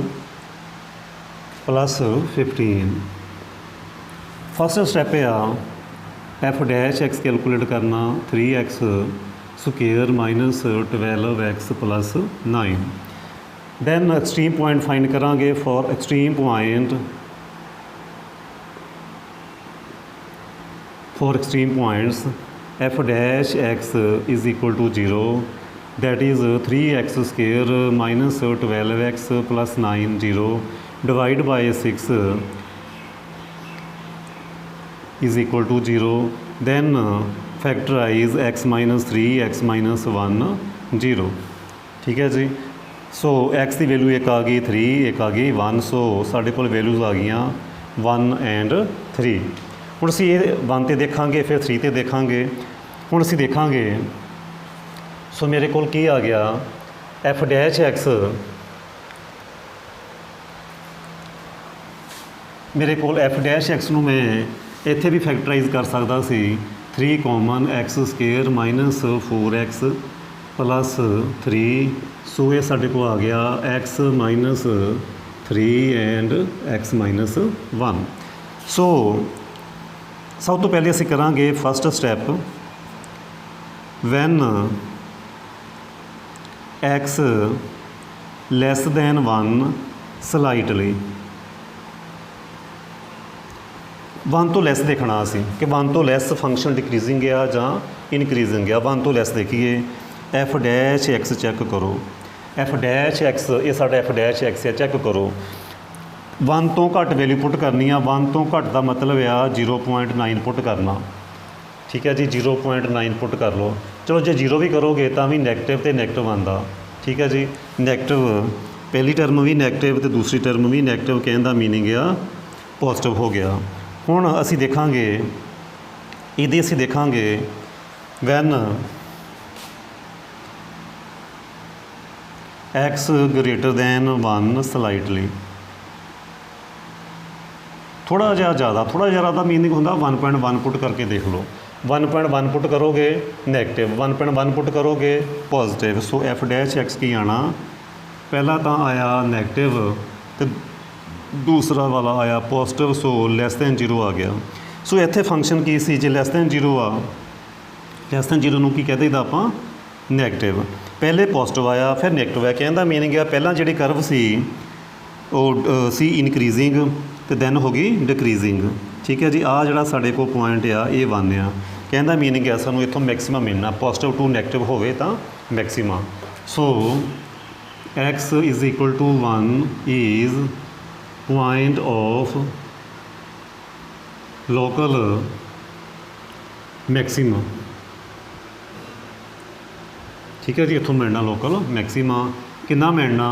plus 15। First step आ एफ डैश एक्स कैलकुलेट करना 3x² minus 12x plus 9। Then extreme point find करांगे। For extreme points F dash X is equal to 0, that is 3x² minus 12x plus 9 0 divide by 6 is equal to 0। Then factorize x minus 3 x minus 1 0, ठीक है जी। सो x की value एक आ गई 3, एक आ गई 1, सो साढ़े कोल values आ गई 1 एंड 3। हुण असीं ये 1 ते देखांगे फिर 3 ते देखांगे। हुण असीं देखांगे, सो मेरे कोल की आ गया एफ डैश एक्स, मेरे कोल एफ डैश एक्स नूं मैं इत्थे भी फैक्टराइज कर सकदा सी, 3 common x² minus 4x plus 3, so ये साढ़े को आ गया x minus 3 and x minus 1। So सब तो पहले असीं करांगे first step when x less than 1 slightly 1 तो लैस देखना असीं कि 1 तो लैस फंक्शन डिक्रीजिंग आ जां इनक्रीजिंग आ। 1 तो लैस देखिए एफ डैश एक्स चैक करो, एफ डैश एक्स ये साडा एफ डैश एक्स है, चैक करो 1 तो घट वैल्यू पुट करनी आ। 1 तो घट का मतलब आ 0.9 पुट करना, ठीक है जी 0.9 पुट कर लो। चलो जो 0 भी करोगे तो भी नैगेटिव तो नैगेटिव आंदा, ठीक है जी नैगेटिव पहली टर्म भी नैगेटिव तो दूसरी टर्म भी नैगेटिव, कहने का मीनिंग आ पॉजिटिव हो गया। हुण असीं देखांगे इहदी असीं देखांगे when x greater than 1 slightly, थोड़ा जिहा ज़्यादा, थोड़ा ज़्यादा का मीनिंग होंदा 1.1 पुट करके देख लो। 1.1 पुट करोगे नैगेटिव, 1.1 पुट करोगे पॉजिटिव। सो एफ डैश एक्स की आना पहला तो आया नैगेटिव तो दूसरा वाला आया पॉजिटिव, सो लैस दैन 0 आ गया। सो इत्थे फंक्शन की सी जे लैस दैन 0 आ, लैस दैन 0 की कह दईदा आपां नैगेटिव, पहले पॉजिटिव आया फिर नैगेटिव आया। कहने का मीनिंग आ पहला जिहड़ी करव सी वो सी इनक्रीजिंग तो दैन हो गई डिक्रीजिंग, ठीक है जी। आ जिहड़ा साडे कोल पॉइंट आ ये 1 आ, कहने का मीनिंग आ सानूं इत्थों मैक्सिमम मिलना, पॉजिटिव टू नैगेटिव होवे तां maxima. So x is equal to 1 is point of local maxima, ठीक है जी। इत्थों मिलना लोकल मैक्सिमा, कितना मिलना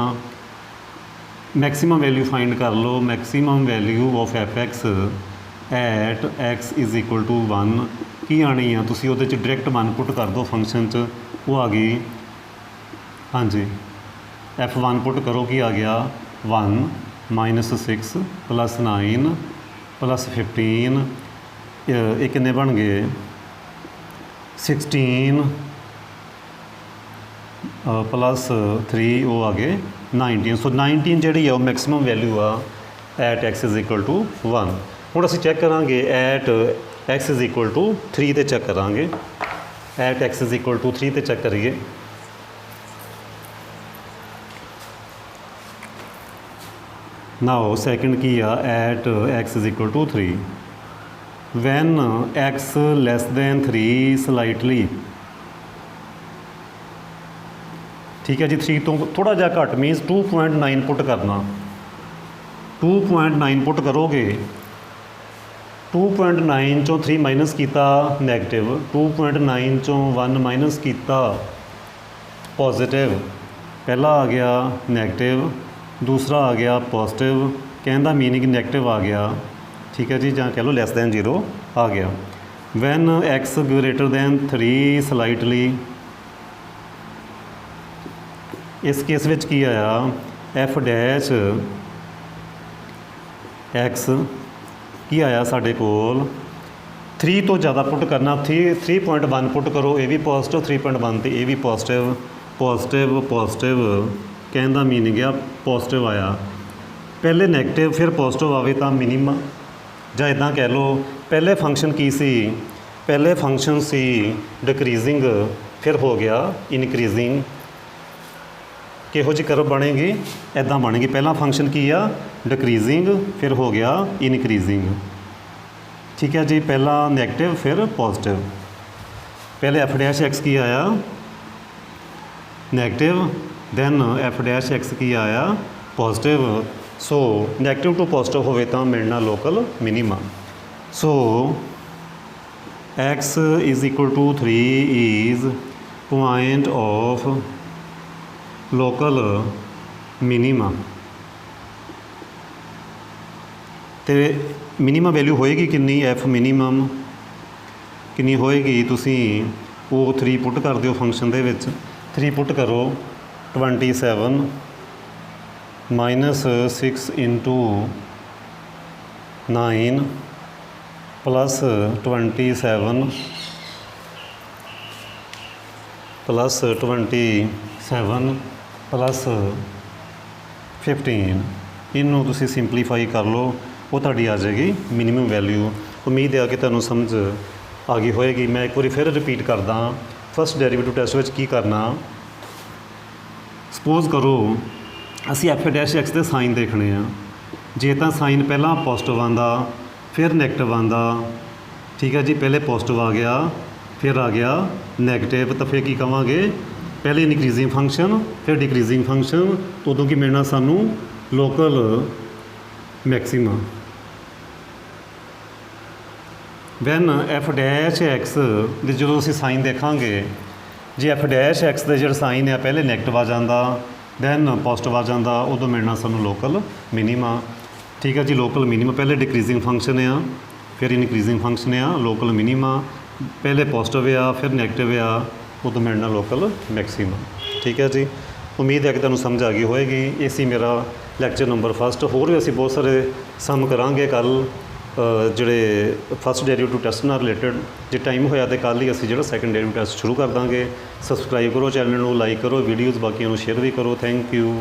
मैक्सिमम वैल्यू फाइंड कर लो, maximum value of F X at X is equal to 1 की आनी आ, तुसीं उहदे च डायरैक्ट 1 पुट कर दो फंक्शन च, वो आ गई हाँ जी F1 पुट करो कि आ गया 1 -6 + 9 + 15 ये किन्ने बन गए 16 +3 वो आ गए 19। सो 19 जी है मैक्सिमम वैल्यू आ at X is equal to 1। हुण असीं चैक करांगे at X is equal to 3 ते चैक करांगे, at X is equal to 3 ते चैक करिए। नाउ सैकेंड की आ at X is equal to 3 when x less than 3 slightly, ठीक है जी। 3 तो थोड़ा जिहा घट मीनस 2.9 पुट करना, 2.9 पुट करोगे 2.9 चों 3 माइनस किया नैगेटिव, 2.9 चों 1 माइनस किया पॉजिटिव, पहला आ गया नैगेटिव दूसरा आ गया पॉजिटिव, कहने का मीनिंग नैगेटिव आ गया, ठीक है जी, जां कह लो लैस दैन 0 आ गया। When x greater than 3 slightly, इस केस विच की आया एफ डैश एक्स की आया साडे कोल 3 तो ज़्यादा पुट करना, 3.1 पुट करो ये भी पॉजिटिव, 3.1 तो ये भी पॉजिटिव, पॉजिटिव पॉजिटिव कहने का मीनिंग आ पॉजिटिव आया, पहले नैगेटिव फिर पॉजिटिव आवे तो मिनिमम, ਜਾਂ इदां कह लो पहले फंक्शन की सी, पहले फंक्शन सी डिक्रीजिंग फिर हो गया इनक्रीजिंग, किहो जी करव बनेगी इदां बनेगी, पहला फंक्शन की आ डिक्रीजिंग फिर हो गया इनक्रीजिंग, ठीक है जी। पहला नैगेटिव फिर पॉजिटिव, पहले एफ डैश एक्स की आया negative then f dash x की आया positive. So negative to positive होवे तो मिलना local minima. So x is equal to 3 is point of local minima, तो मिनीमा वैल्यू होएगी कितनी, एफ मिनीमम कितनी होएगी, तुसी वो 3 पुट कर दिओ फंक्शन दे विच, 3 पुट करो 27 -6 × 9 + 27 + 15 इनू तुसी सिंपलीफाई कर लो, वो तुहाडी आ जाएगी मिनीमम वैल्यू। ਉਮੀਦ ਹੈ ਕਿ ਤੁਹਾਨੂੰ ਸਮਝ ਆ ਗਈ ਹੋਏਗੀ। ਮੈਂ ਇੱਕ ਵਾਰੀ ਫਿਰ ਰਿਪੀਟ ਕਰਦਾ, ਫਸਟ ਡੈਰੀਵੇਟਿਵ ਟੈਸਟ ਵਿੱਚ ਕੀ ਕਰਨਾ, ਸਪੋਜ਼ ਕਰੋ ਅਸੀਂ ਐਫ ਡੈਸ਼ ਐਕਸ ਦੇ ਸਾਈਨ ਦੇਖਣੇ ਆ। ਜੇ ਤਾਂ ਸਾਈਨ ਪਹਿਲਾਂ ਪੋਜ਼ਿਟਿਵ ਆਉਂਦਾ ਫਿਰ ਨੈਗੇਟਿਵ ਆਉਂਦਾ, ਠੀਕ ਹੈ ਜੀ, ਪਹਿਲੇ ਪੋਜ਼ਿਟਿਵ ਆ ਗਿਆ ਫਿਰ ਆ ਗਿਆ ਨੈਗੇਟਿਵ, ਤਾਂ ਫਿਰ ਕੀ ਕਵਾਂਗੇ, ਪਹਿਲੇ ਇਨਕਰੀਜ਼ਿੰਗ ਫੰਕਸ਼ਨ ਫਿਰ ਡਿਕਰੀਜ਼ਿੰਗ ਫੰਕਸ਼ਨ, ਉਦੋਂ ਕੀ ਮਿਲਣਾ ਸਾਨੂੰ, local maxima. When f dash X ਦੇ ਜਦੋਂ ਅਸੀਂ ਸਾਈਨ ਦੇਖਾਂਗੇ, ਜੇ ਐਫ ਡੈਸ਼ ਐਕਸ ਦੇ ਜਿਹੜਾ ਸਾਈਨ ਆ ਪਹਿਲੇ ਨੈਗੇਟਿਵ ਆ ਜਾਂਦਾ ਦੈਨ ਪੋਜ਼ਿਟਿਵ ਆ ਜਾਂਦਾ, ਉਦੋਂ ਮਿਲਣਾ ਸਾਨੂੰ ਲੋਕਲ ਮਿਨੀਮਾ। ਠੀਕ ਹੈ ਜੀ, ਲੋਕਲ ਮਿਨੀਮਾ ਪਹਿਲੇ ਡਿਕਰੀਜ਼ਿੰਗ ਫੰਕਸ਼ਨ ਆ ਫਿਰ ਇਨਕਰੀਜ਼ਿੰਗ ਫੰਕਸ਼ਨ ਆ, ਲੋਕਲ ਮਿਨੀਮਾ ਪਹਿਲੇ ਪੋਜ਼ਿਟਿਵ ਆ ਫਿਰ ਨੈਗੇਟਿਵ ਆ, ਉਦੋਂ ਮਿਲਣਾ ਲੋਕਲ ਮੈਕਸਿਮਮ। ਠੀਕ ਹੈ ਜੀ, ਉਮੀਦ ਹੈ ਕਿ ਤੁਹਾਨੂੰ ਸਮਝ ਆ ਗਈ ਹੋਏਗੀ। ਇਹ ਸੀ ਮੇਰਾ ਲੈਕਚਰ ਨੰਬਰ ਫਸਟ। ਹੋਰ ਵੀ ਅਸੀਂ ਬਹੁਤ ਸਾਰੇ ਸਮ ਕਰਾਂਗੇ ਕੱਲ੍ਹ, ਜਿਹੜੇ ਫਸਟ ਡੈਰੀਵੇਟਿਵ ਟੈਸਟ ਨਾਲ ਰਿਲੇਟਡ। ਜੇ ਟਾਈਮ ਹੋਇਆ ਤਾਂ ਕੱਲ੍ਹ ਹੀ ਅਸੀਂ ਜਿਹੜਾ ਸੈਕੰਡ ਡੈਰੀਵੇਟਿਵ ਟੈਸਟ ਸ਼ੁਰੂ ਕਰ ਦਾਂਗੇ। ਸਬਸਕ੍ਰਾਈਬ ਕਰੋ ਚੈਨਲ ਨੂੰ, ਲਾਈਕ ਕਰੋ ਵੀਡੀਓਜ਼, ਬਾਕੀਆਂ ਨੂੰ ਸ਼ੇਅਰ ਵੀ ਕਰੋ। Thank you.